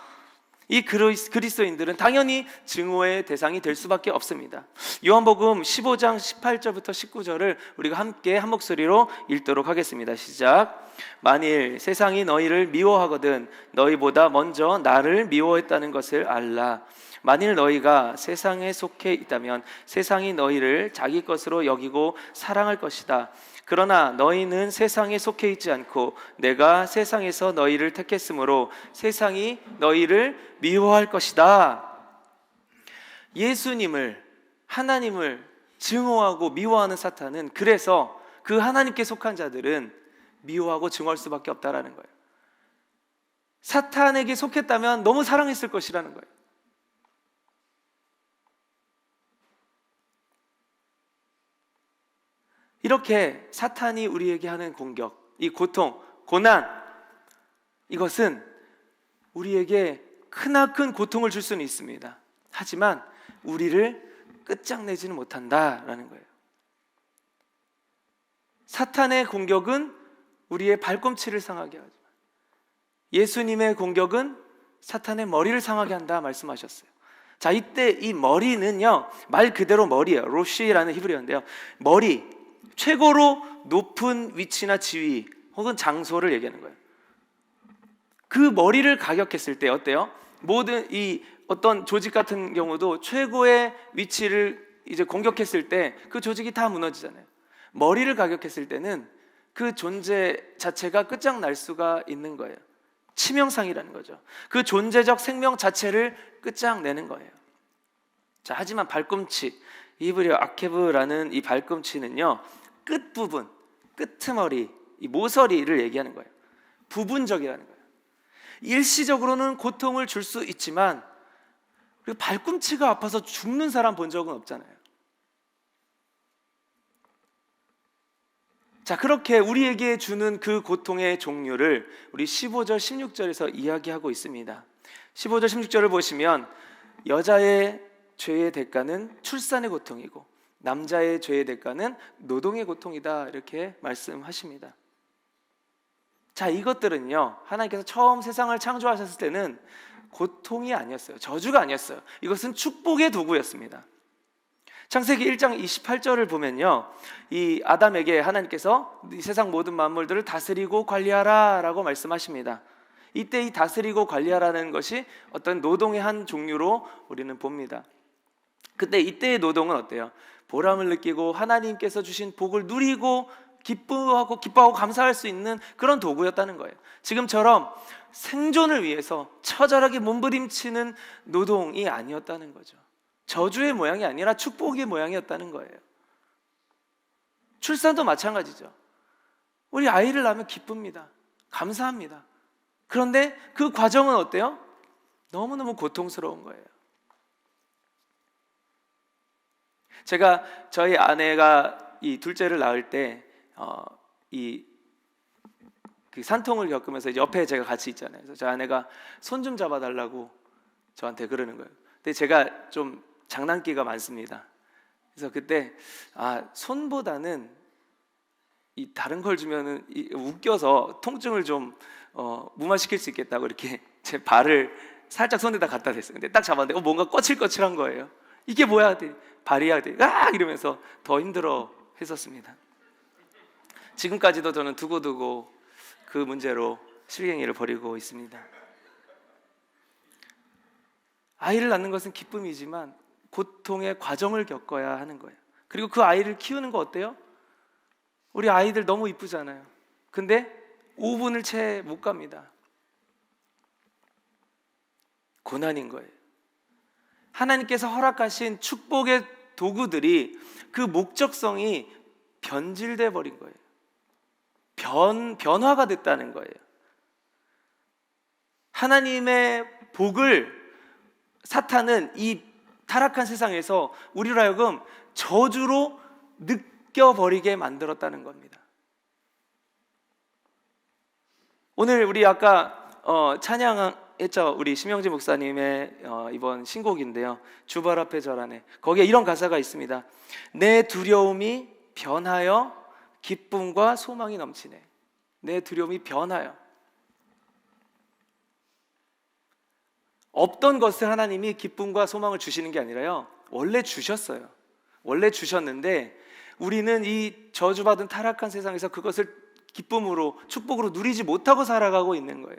이 그리스도인들은 당연히 증오의 대상이 될 수밖에 없습니다. 요한복음 15장 18절부터 19절을 우리가 함께 한 목소리로 읽도록 하겠습니다. 시작. 만일 세상이 너희를 미워하거든 너희보다 먼저 나를 미워했다는 것을 알라. 만일 너희가 세상에 속해 있다면 세상이 너희를 자기 것으로 여기고 사랑할 것이다. 그러나 너희는 세상에 속해 있지 않고 내가 세상에서 너희를 택했으므로 세상이 너희를 미워할 것이다. 예수님을, 하나님을 증오하고 미워하는 사탄은 그래서 그 하나님께 속한 자들은 미워하고 증오할 수밖에 없다라는 거예요. 사탄에게 속했다면 너무 사랑했을 것이라는 거예요. 이렇게 사탄이 우리에게 하는 공격, 이 고통, 고난, 이것은 우리에게 크나큰 고통을 줄 수는 있습니다. 하지만 우리를 끝장내지는 못한다라는 거예요. 사탄의 공격은 우리의 발꿈치를 상하게 하지만 예수님의 공격은 사탄의 머리를 상하게 한다 말씀하셨어요. 자, 이때 이 머리는요, 말 그대로 머리예요. 로시라는 히브리어인데요. 머리, 최고로 높은 위치나 지위 혹은 장소를 얘기하는 거예요. 그 머리를 가격했을 때 어때요? 모든 이 어떤 조직 같은 경우도 최고의 위치를 이제 공격했을 때 그 조직이 다 무너지잖아요. 머리를 가격했을 때는 그 존재 자체가 끝장날 수가 있는 거예요. 치명상이라는 거죠. 그 존재적 생명 자체를 끝장내는 거예요. 자, 하지만 발꿈치, 히브리어 아케브라는 이 발꿈치는요, 끝부분, 끄트머리, 이 모서리를 얘기하는 거예요. 부분적이라는 거예요. 일시적으로는 고통을 줄 수 있지만 그리고 발꿈치가 아파서 죽는 사람 본 적은 없잖아요. 자, 그렇게 우리에게 주는 그 고통의 종류를 우리 15절, 16절에서 이야기하고 있습니다. 15절, 16절을 보시면 여자의 죄의 대가는 출산의 고통이고 남자의 죄의 대가는 노동의 고통이다 이렇게 말씀하십니다. 자, 이것들은요, 하나님께서 처음 세상을 창조하셨을 때는 고통이 아니었어요. 저주가 아니었어요. 이것은 축복의 도구였습니다. 창세기 1장 28절을 보면요, 이 아담에게 하나님께서 이 세상 모든 만물들을 다스리고 관리하라 라고 말씀하십니다. 이때 이 다스리고 관리하라는 것이 어떤 노동의 한 종류로 우리는 봅니다. 근데 이때의 노동은 어때요? 보람을 느끼고 하나님께서 주신 복을 누리고 기뻐하고 감사할 수 있는 그런 도구였다는 거예요. 지금처럼 생존을 위해서 처절하게 몸부림치는 노동이 아니었다는 거죠. 저주의 모양이 아니라 축복의 모양이었다는 거예요. 출산도 마찬가지죠. 우리 아이를 낳으면 기쁩니다. 감사합니다. 그런데 그 과정은 어때요? 너무너무 고통스러운 거예요. 제가 저희 아내가 이 둘째를 낳을 때 그 산통을 겪으면서 이제 옆에 제가 같이 있잖아요. 그래서 저 아내가 손 좀 잡아달라고 저한테 그러는 거예요. 근데 제가 좀 장난기가 많습니다. 그래서 그때 손보다는 이 다른 걸 주면은 웃겨서 통증을 좀 무마시킬 수 있겠다고 이렇게 제 발을 살짝 손에다 갖다 댔어요. 근데 딱 잡았는데 뭔가 거칠거칠한 거예요. 이게 뭐야? 발이야? 이러면서 더 힘들어 했었습니다. 지금까지도 저는 두고두고 그 문제로 실갱이를 벌이고 있습니다. 아이를 낳는 것은 기쁨이지만 고통의 과정을 겪어야 하는 거예요. 그리고 그 아이를 키우는 거 어때요? 우리 아이들 너무 이쁘잖아요. 근데 5분을 채 못 갑니다. 고난인 거예요. 하나님께서 허락하신 축복의 도구들이 그 목적성이 변질돼 버린 거예요. 변화가 됐다는 거예요. 하나님의 복을 사탄은 이 타락한 세상에서 우리로 하여금 저주로 느껴버리게 만들었다는 겁니다. 오늘 우리 아까 찬양했죠. 우리 심영지 목사님의 이번 신곡인데요, 주발 앞에 절하네. 거기에 이런 가사가 있습니다. 내 두려움이 변하여 기쁨과 소망이 넘치네. 내 두려움이 변하여. 없던 것을 하나님이 기쁨과 소망을 주시는 게 아니라요, 원래 주셨어요. 원래 주셨는데 우리는 이 저주받은 타락한 세상에서 그것을 기쁨으로, 축복으로 누리지 못하고 살아가고 있는 거예요.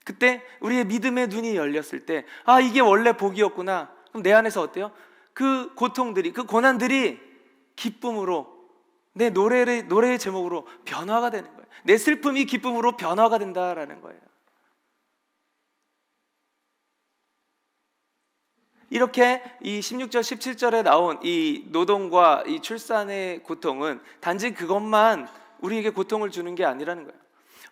그때 우리의 믿음의 눈이 열렸을 때, 아, 이게 원래 복이었구나. 그럼 내 안에서 어때요? 그 고통들이, 그 고난들이 기쁨으로, 내 노래의 제목으로 변화가 되는 거예요. 내 슬픔이 기쁨으로 변화가 된다라는 거예요. 이렇게 이 16절 17절에 나온 이 노동과 이 출산의 고통은 단지 그것만 우리에게 고통을 주는 게 아니라는 거예요.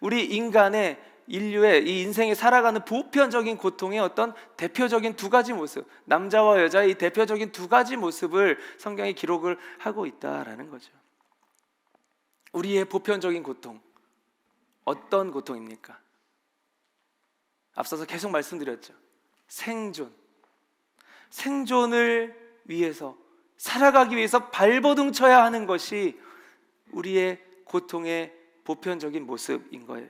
우리 인간의, 인류의 이 인생에 살아가는 보편적인 고통의 어떤 대표적인 두 가지 모습, 남자와 여자의 이 대표적인 두 가지 모습을 성경이 기록을 하고 있다라는 거죠. 우리의 보편적인 고통, 어떤 고통입니까? 앞서서 계속 말씀드렸죠. 생존을 위해서, 살아가기 위해서 발버둥 쳐야 하는 것이 우리의 고통의 보편적인 모습인 거예요.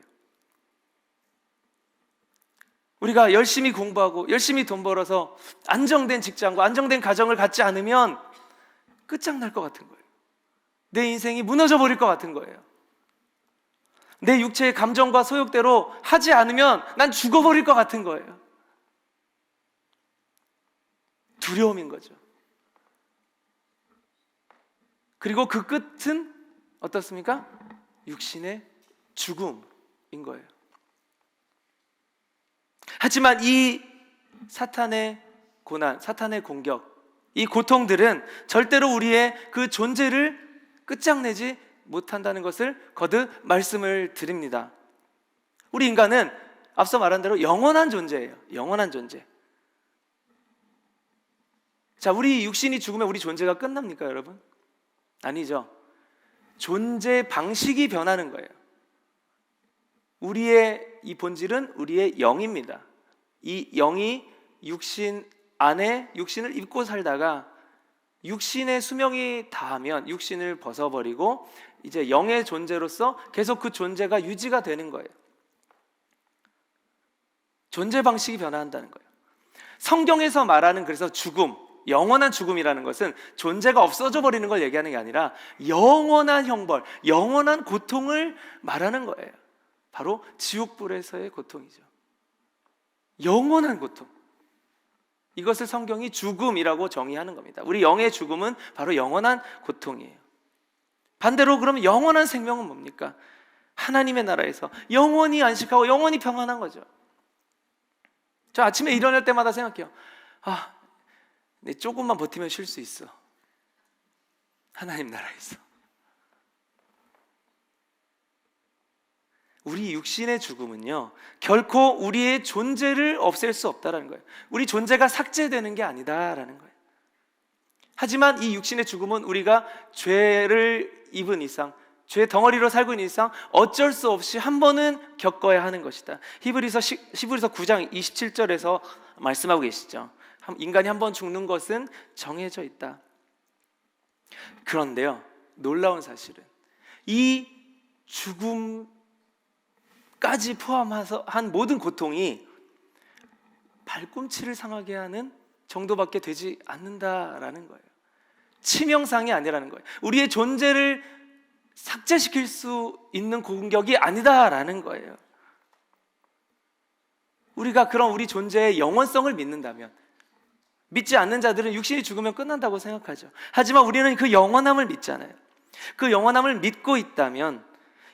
우리가 열심히 공부하고 열심히 돈 벌어서 안정된 직장과 안정된 가정을 갖지 않으면 끝장날 것 같은 거예요. 내 인생이 무너져 버릴 것 같은 거예요. 내 육체의 감정과 소욕대로 하지 않으면 난 죽어버릴 것 같은 거예요. 두려움인 거죠. 그리고 그 끝은 어떻습니까? 육신의 죽음인 거예요. 하지만 이 사탄의 고난, 사탄의 공격, 이 고통들은 절대로 우리의 그 존재를 끝장내지 못한다는 것을 거듭 말씀을 드립니다. 우리 인간은 앞서 말한 대로 영원한 존재예요. 영원한 존재. 자, 우리 육신이 죽으면 우리 존재가 끝납니까, 여러분? 아니죠. 존재 방식이 변하는 거예요. 우리의 이 본질은 우리의 영입니다. 이 영이 육신 안에 육신을 입고 살다가 육신의 수명이 다하면 육신을 벗어버리고 이제 영의 존재로서 계속 그 존재가 유지가 되는 거예요. 존재 방식이 변화한다는 거예요. 성경에서 말하는 그래서 죽음, 영원한 죽음이라는 것은 존재가 없어져 버리는 걸 얘기하는 게 아니라 영원한 형벌, 영원한 고통을 말하는 거예요. 바로 지옥불에서의 고통이죠. 영원한 고통. 이것을 성경이 죽음이라고 정의하는 겁니다. 우리 영의 죽음은 바로 영원한 고통이에요. 반대로 그러면 영원한 생명은 뭡니까? 하나님의 나라에서 영원히 안식하고 영원히 평안한 거죠. 저 아침에 일어날 때마다 생각해요. 내 조금만 버티면 쉴 수 있어. 하나님 나라에서. 우리 육신의 죽음은요, 결코 우리의 존재를 없앨 수 없다는 거예요. 우리 존재가 삭제되는 게 아니다라는 거예요. 하지만 이 육신의 죽음은 우리가 죄를 입은 이상, 죄 덩어리로 살고 있는 이상 어쩔 수 없이 한 번은 겪어야 하는 것이다. 히브리서 9장 27절에서 말씀하고 계시죠. 인간이 한 번 죽는 것은 정해져 있다. 그런데요, 놀라운 사실은 이 죽음까지 포함해서 한 모든 고통이 발꿈치를 상하게 하는 정도밖에 되지 않는다라는 거예요. 치명상이 아니라는 거예요. 우리의 존재를 삭제시킬 수 있는 공격이 아니다라는 거예요. 우리가 그런 우리 존재의 영원성을 믿는다면, 믿지 않는 자들은 육신이 죽으면 끝난다고 생각하죠. 하지만 우리는 그 영원함을 믿잖아요. 그 영원함을 믿고 있다면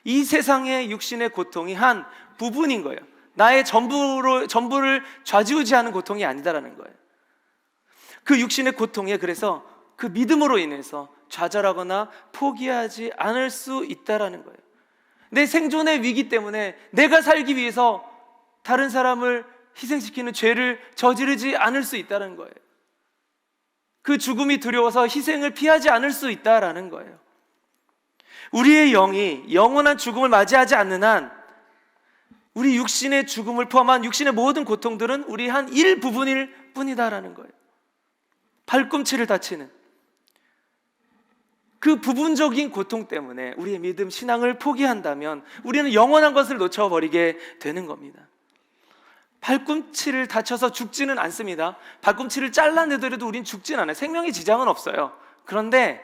이 세상의 육신의 고통이 한 부분인 거예요. 나의 전부를 좌지우지하는 고통이 아니다라는 거예요. 그 육신의 고통에 그래서 그 믿음으로 인해서 좌절하거나 포기하지 않을 수 있다라는 거예요. 내 생존의 위기 때문에 내가 살기 위해서 다른 사람을 희생시키는 죄를 저지르지 않을 수 있다는 거예요. 그 죽음이 두려워서 희생을 피하지 않을 수 있다라는 거예요. 우리의 영이 영원한 죽음을 맞이하지 않는 한 우리 육신의 죽음을 포함한 육신의 모든 고통들은 우리 한 일부분일 뿐이다라는 거예요. 발꿈치를 다치는 그 부분적인 고통 때문에 우리의 믿음, 신앙을 포기한다면 우리는 영원한 것을 놓쳐버리게 되는 겁니다. 발꿈치를 다쳐서 죽지는 않습니다. 발꿈치를 잘라내더라도 우린 죽진 않아요. 생명에 지장은 없어요. 그런데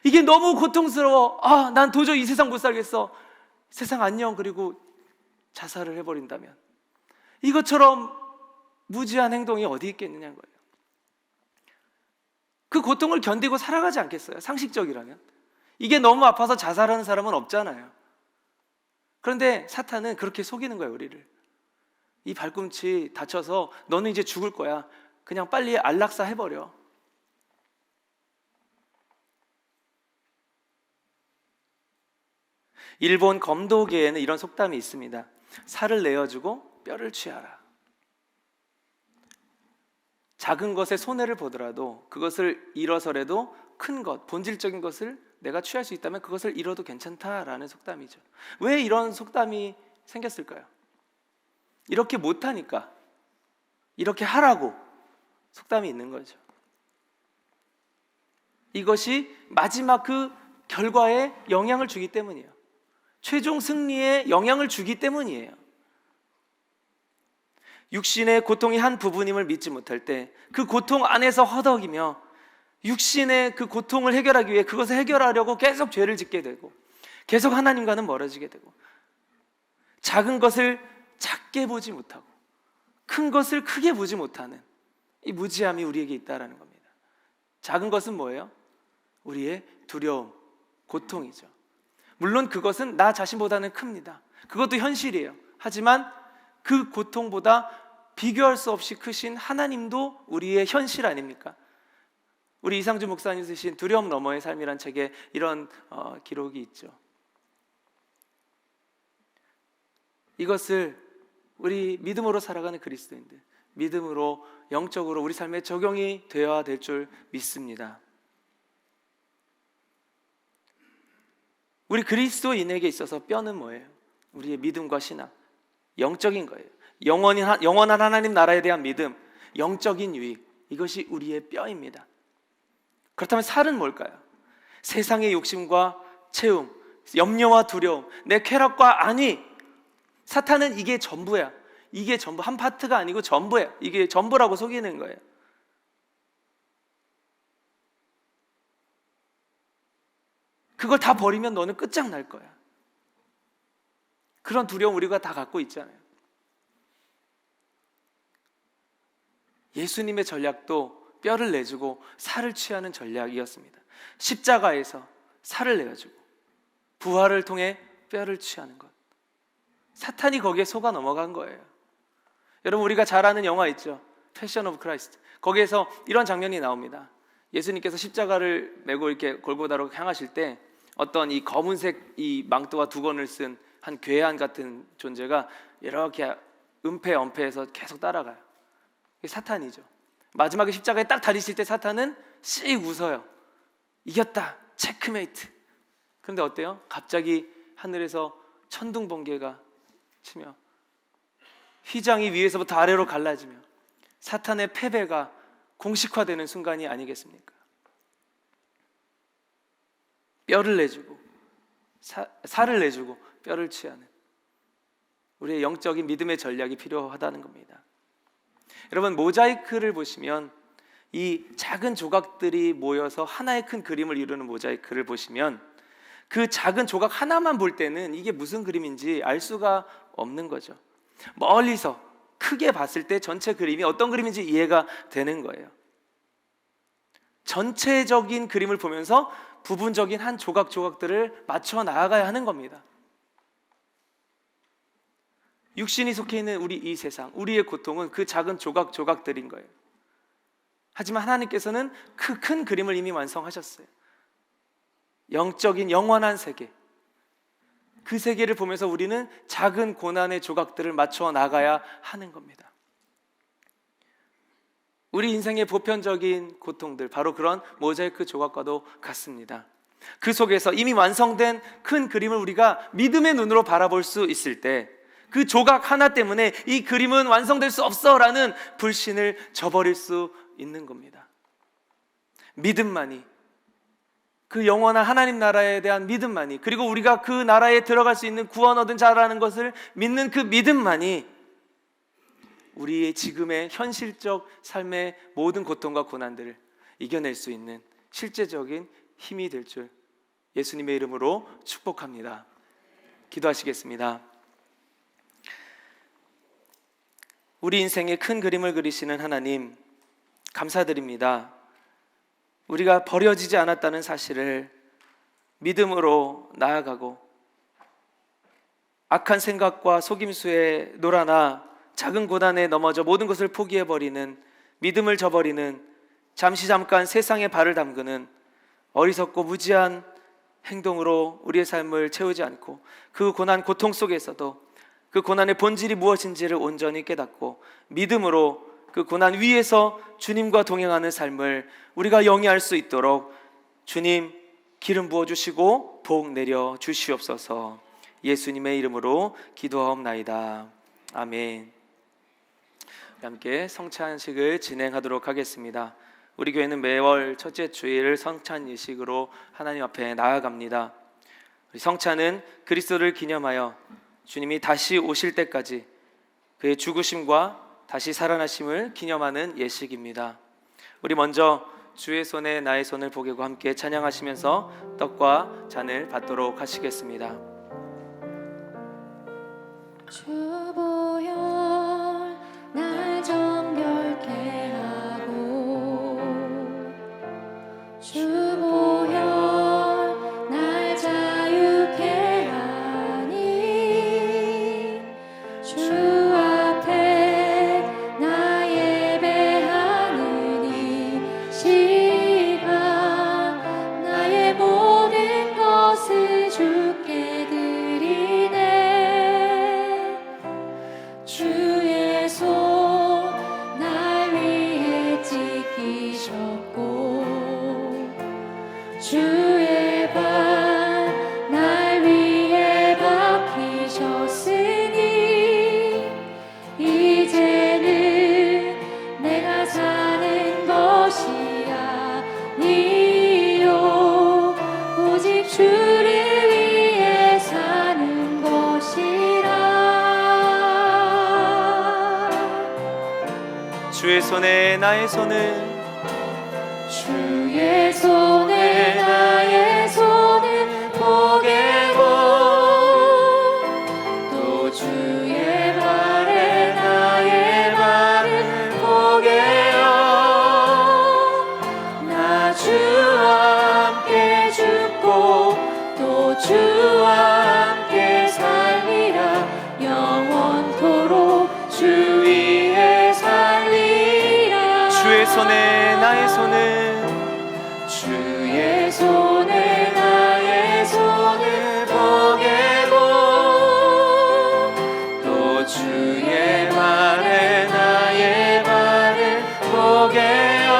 이게 너무 고통스러워. 난 도저히 이 세상 못 살겠어. 세상 안녕. 그리고 자살을 해버린다면 이것처럼 무지한 행동이 어디 있겠느냐는 거예요. 그 고통을 견디고 살아가지 않겠어요? 상식적이라면. 이게 너무 아파서 자살하는 사람은 없잖아요. 그런데 사탄은 그렇게 속이는 거예요, 우리를. 이 발꿈치 다쳐서 너는 이제 죽을 거야. 그냥 빨리 안락사 해버려. 일본 검도계에는 이런 속담이 있습니다. 살을 내어주고 뼈를 취하라. 작은 것에 손해를 보더라도 그것을 잃어서라도 큰 것, 본질적인 것을 내가 취할 수 있다면 그것을 잃어도 괜찮다라는 속담이죠. 왜 이런 속담이 생겼을까요? 이렇게 못하니까, 이렇게 하라고 속담이 있는 거죠. 이것이 마지막 그 결과에 영향을 주기 때문이에요. 최종 승리에 영향을 주기 때문이에요. 육신의 고통이 한 부분임을 믿지 못할 때 그 고통 안에서 허덕이며 육신의 그 고통을 해결하기 위해 그것을 해결하려고 계속 죄를 짓게 되고 계속 하나님과는 멀어지게 되고 작은 것을 작게 보지 못하고 큰 것을 크게 보지 못하는 이 무지함이 우리에게 있다는 겁니다. 작은 것은 뭐예요? 우리의 두려움, 고통이죠. 물론 그것은 나 자신보다는 큽니다. 그것도 현실이에요. 하지만 그 고통보다 비교할 수 없이 크신 하나님도 우리의 현실 아닙니까? 우리 이상주 목사님 쓰신 두려움 너머의 삶이란 책에 이런 기록이 있죠. 이것을 우리 믿음으로 살아가는 그리스도인들, 믿음으로 영적으로 우리 삶에 적용이 되어야 될 줄 믿습니다. 우리 그리스도인에게 있어서 뼈는 뭐예요? 우리의 믿음과 신앙, 영적인 거예요. 영원한 하나님 나라에 대한 믿음, 영적인 유익, 이것이 우리의 뼈입니다. 그렇다면 살은 뭘까요? 세상의 욕심과 채움, 염려와 두려움, 내 쾌락과 안위. 사탄은 이게 전부야. 이게 전부, 한 파트가 아니고 전부야. 이게 전부라고 속이는 거예요. 그걸 다 버리면 너는 끝장날 거야. 그런 두려움 우리가 다 갖고 있잖아요. 예수님의 전략도 뼈를 내주고 살을 취하는 전략이었습니다. 십자가에서 살을 내어주고 부활을 통해 뼈를 취하는 것. 사탄이 거기에 속아 넘어간 거예요. 여러분, 우리가 잘 아는 영화 있죠? 패션 오브 크라이스트. 거기에서 이런 장면이 나옵니다. 예수님께서 십자가를 메고 이렇게 골고다로 향하실 때 어떤 이 검은색 이 망토와 두건을 쓴 한 괴한 같은 존재가 이렇게 은폐엄폐해서 계속 따라가요. 이게 사탄이죠. 마지막에 십자가에 딱 다리실 때 사탄은 씩 웃어요. 이겼다, 체크메이트. 그런데 어때요? 갑자기 하늘에서 천둥 번개가 치며 휘장이 위에서부터 아래로 갈라지며 사탄의 패배가 공식화되는 순간이 아니겠습니까? 뼈를 내주고 살을 내주고 뼈를 취하는 우리의 영적인 믿음의 전략이 필요하다는 겁니다. 여러분, 모자이크를 보시면 이 작은 조각들이 모여서 하나의 큰 그림을 이루는 모자이크를 보시면 그 작은 조각 하나만 볼 때는 이게 무슨 그림인지 알 수가 없는 거죠. 멀리서 크게 봤을 때 전체 그림이 어떤 그림인지 이해가 되는 거예요. 전체적인 그림을 보면서 부분적인 한 조각들을 맞춰 나아가야 하는 겁니다. 육신이 속해 있는 우리 이 세상, 우리의 고통은 그 작은 조각들인 거예요. 하지만 하나님께서는 그 큰 그림을 이미 완성하셨어요. 영적인 영원한 세계, 그 세계를 보면서 우리는 작은 고난의 조각들을 맞춰 나가야 하는 겁니다. 우리 인생의 보편적인 고통들, 바로 그런 모자이크 조각과도 같습니다. 그 속에서 이미 완성된 큰 그림을 우리가 믿음의 눈으로 바라볼 수 있을 때 그 조각 하나 때문에 이 그림은 완성될 수 없어라는 불신을 저버릴 수 있는 겁니다. 믿음만이, 그 영원한 하나님 나라에 대한 믿음만이, 그리고 우리가 그 나라에 들어갈 수 있는 구원 얻은 자라는 것을 믿는 그 믿음만이 우리의 지금의 현실적 삶의 모든 고통과 고난들을 이겨낼 수 있는 실제적인 힘이 될 줄 예수님의 이름으로 축복합니다. 기도하시겠습니다. 우리 인생의 큰 그림을 그리시는 하나님, 감사드립니다. 우리가 버려지지 않았다는 사실을 믿음으로 나아가고 악한 생각과 속임수에 놀아나 작은 고난에 넘어져 모든 것을 포기해버리는, 믿음을 저버리는, 잠깐 세상에 발을 담그는 어리석고 무지한 행동으로 우리의 삶을 채우지 않고 그 고난, 고통 속에서도 그 고난의 본질이 무엇인지를 온전히 깨닫고 믿음으로 그 고난 위에서 주님과 동행하는 삶을 우리가 영위할 수 있도록 주님 기름 부어주시고 복 내려 주시옵소서. 예수님의 이름으로 기도하옵나이다. 아멘. 함께 성찬식을 진행하도록 하겠습니다. 우리 교회는 매월 첫째 주일 성찬 예식으로 하나님 앞에 나아갑니다. 우리 성찬은 그리스도를 기념하여 주님이 다시 오실 때까지 그의 죽으심과 다시 살아나심을 기념하는 예식입니다. 우리 먼저 주의 손에 나의 손을 보게고 함께 찬양하시면서 떡과 잔을 받도록 하시겠습니다. 주 보혈 날 정결케 하고 주 보혈 날 자유케 하니 주 앞에 나 예배하는 이 시간 나의 모든 것을 주께 드리네. 주의 손 날 위해 찢기셨고 주의 발 날 위해 박히셨으니 이제는 내가 사는 것이 아니요 오직 주를 위해 사는 것이라. 주의 손에 나의 손을 주의 손에 나의 손을 보게고 또 주의 발에 나의 발을 보게요. 나 주와 함께 죽고 또 주와 함께 살리라. 영원토록 주 위에 살리라. 주의 손에 나의 손을 주의 손에 나의 손을 보게고 또 주의 발에 나의 발을 보게요.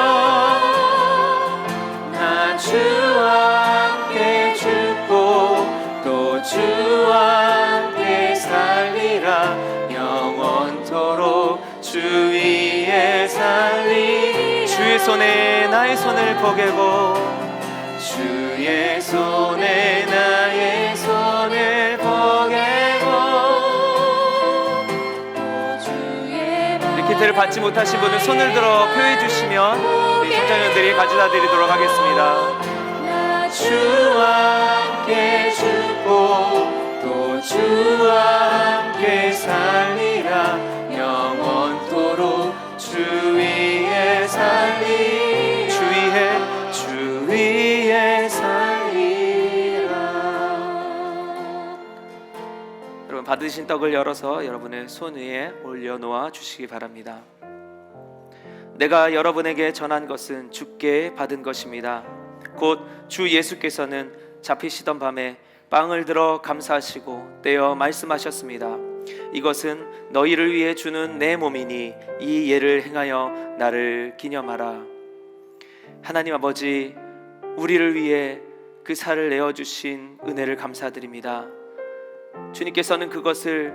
나 주와 함께 죽고 또 주와 함께 살리라. 영원토록 주 위에 살리. 주의 손에 나의 손을 보게고 주의 손에 나의 손을 보게고 또 주의 이 기태를 받지 못하신 분은 손을 들어 표해 주시면 우리 청자년들이 가져다 드리도록 하겠습니다. 나 주와 함께 죽고 또 주와 함께 살리라. 영원토록 주 위에 살리라. 주 위에 살리라. 여러분 받으신 떡을 열어서 여러분의 손 위에 올려놓아 주시기 바랍니다. 내가 여러분에게 전한 것은 주께 받은 것입니다. 곧 주 예수께서는 잡히시던 밤에 빵을 들어 감사하시고 떼어 말씀하셨습니다. 이것은 너희를 위해 주는 내 몸이니 이 예를 행하여 나를 기념하라. 하나님 아버지, 우리를 위해 그 살을 내어주신 은혜를 감사드립니다. 주님께서는 그것을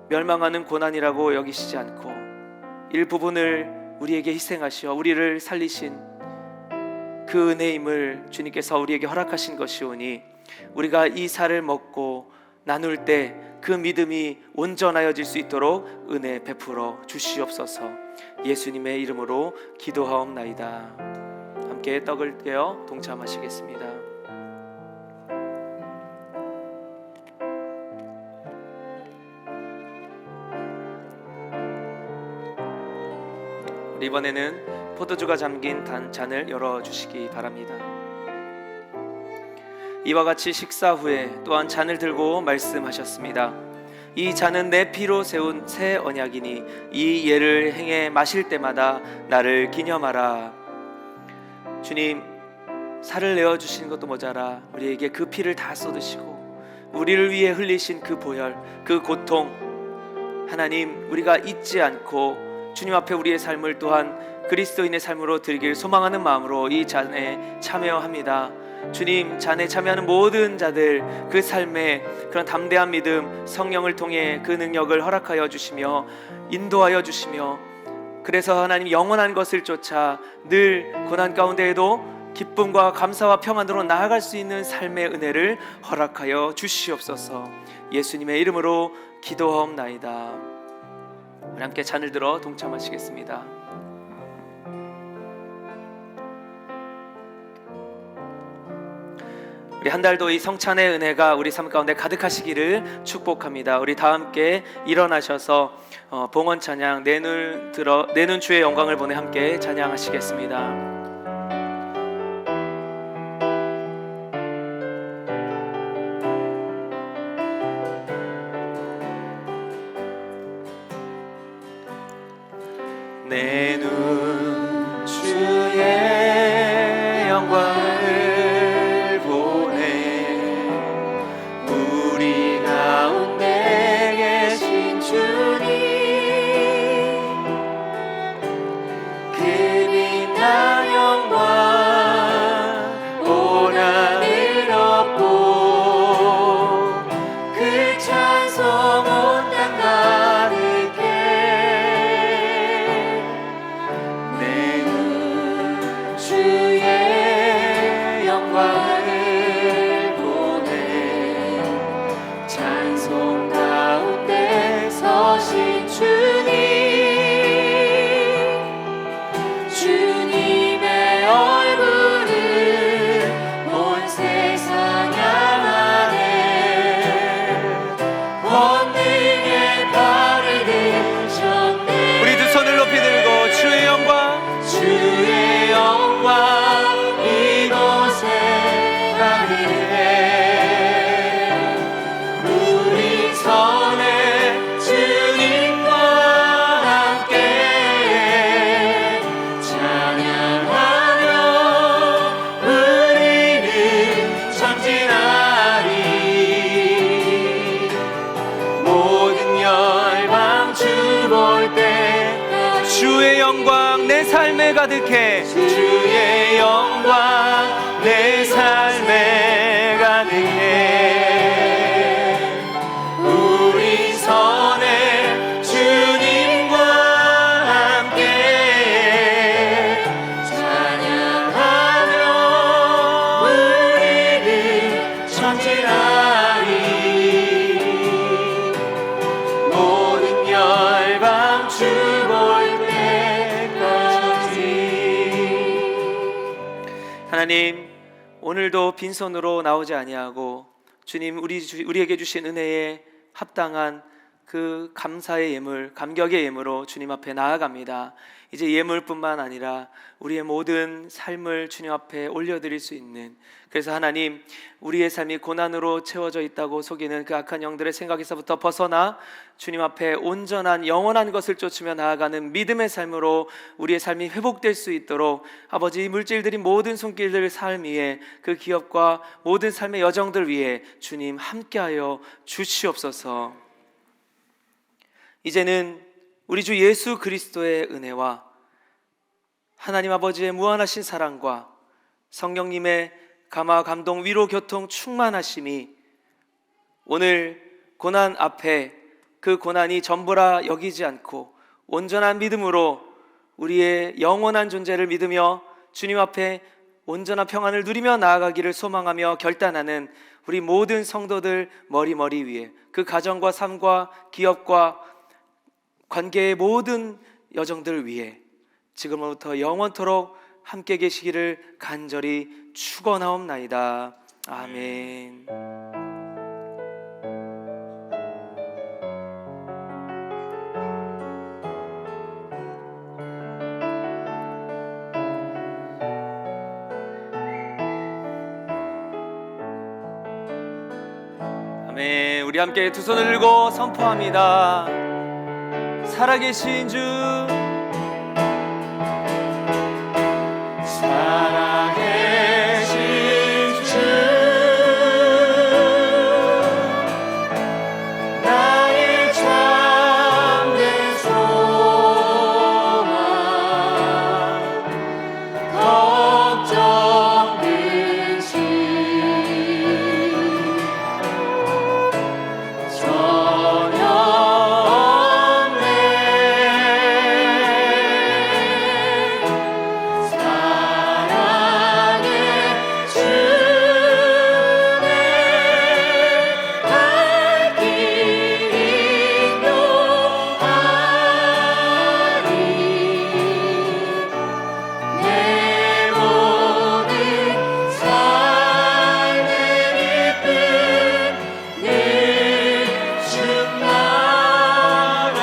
멸망하는 고난이라고 여기시지 않고 일부분을 우리에게 희생하시어 우리를 살리신 그 은혜임을 주님께서 우리에게 허락하신 것이오니 우리가 이 살을 먹고 나눌 때 그 믿음이 온전하여질 수 있도록 은혜 베풀어 주시옵소서. 예수님의 이름으로 기도하옵나이다. 함께 떡을 떼어 동참하시겠습니다. 이번에는 포도주가 잠긴 잔을 열어주시기 바랍니다. 이와 같이 식사 후에 또한 잔을 들고 말씀하셨습니다. 이 잔은 내 피로 세운 새 언약이니 이 예를 행해 마실 때마다 나를 기념하라. 주님, 살을 내어주신 것도 모자라 우리에게 그 피를 다 쏟으시고 우리를 위해 흘리신 그 보혈, 그 고통, 하나님, 우리가 잊지 않고 주님 앞에 우리의 삶을 또한 그리스도인의 삶으로 드리길 소망하는 마음으로 이 잔에 참여합니다. 주님, 잔에 참여하는 모든 자들 그 삶에 그런 담대한 믿음, 성령을 통해 그 능력을 허락하여 주시며 인도하여 주시며, 그래서 하나님 영원한 것을 쫓아 늘 고난 가운데에도 기쁨과 감사와 평안으로 나아갈 수 있는 삶의 은혜를 허락하여 주시옵소서. 예수님의 이름으로 기도하옵나이다. 우리 함께 잔을 들어 동참하시겠습니다. 우리 한 달도 이 성찬의 은혜가 우리 삶 가운데 가득하시기를 축복합니다. 우리 다 함께 일어나셔서 봉헌 찬양 내는 주의 영광을 보내 함께 찬양하시겠습니다. 내 눈 주의 영광을 보내 우리 가운데 계신 주님 그 빛난 영광 온 하늘 덮고 그 찬송 온 땅 가득해 주의 영광을 보내 찬송 가운데 서신 주님의 얼굴을 온 세상 향하네 권능의 발을 드셨네. 우리 두 손을 높이 들고 주의 영광 이곳에 가득해 우리 선에 주님과 함께 찬양하며 우리는 전진하리 모든 열방 주 볼 때 주의 영광 내 삶에 가득해 주의 영광 내 삶에 가득해 우리 선에 주님과 함께 찬양하며 우리는 전진하리 모든 열방 주 볼 하나님, 오늘도 빈손으로 나오지 아니하고 주님 우리에게 주신 은혜에 합당한 그 감사의 예물, 감격의 예물로 주님 앞에 나아갑니다. 이제 예물뿐만 아니라 우리의 모든 삶을 주님 앞에 올려드릴 수 있는, 그래서 하나님 우리의 삶이 고난으로 채워져 있다고 속이는 그 악한 영들의 생각에서부터 벗어나 주님 앞에 온전한 영원한 것을 쫓으며 나아가는 믿음의 삶으로 우리의 삶이 회복될 수 있도록 아버지, 물질들이 모든 손길들 삶 위에 그 기업과 모든 삶의 여정들 위에 주님 함께하여 주시옵소서. 이제는 우리 주 예수 그리스도의 은혜와 하나님 아버지의 무한하신 사랑과 성령님의 감화, 감동, 위로, 교통, 충만하심이 오늘 고난 앞에 그 고난이 전부라 여기지 않고 온전한 믿음으로 우리의 영원한 존재를 믿으며 주님 앞에 온전한 평안을 누리며 나아가기를 소망하며 결단하는 우리 모든 성도들 머리 위에 그 가정과 삶과 기업과 관계의 모든 여정들 위해 지금부터 영원토록 함께 계시기를 간절히 축원하옵나이다. 아멘. 아멘. 우리 함께 두 손을 들고 선포합니다. 살아계신 주, 살아계신 주, 나의 참된 소망, 걱정 근심 전혀 없네. 사랑의 주네, 갈 길이 묘하니 내 모든 삶의 기쁨 늘 충만하네.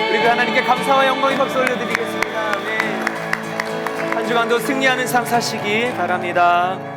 우리가 하나님께 감사와 영광의 박수 올려드리겠습니다. 아멘. 한 주간도 승리하는 삶 사시기 바랍니다.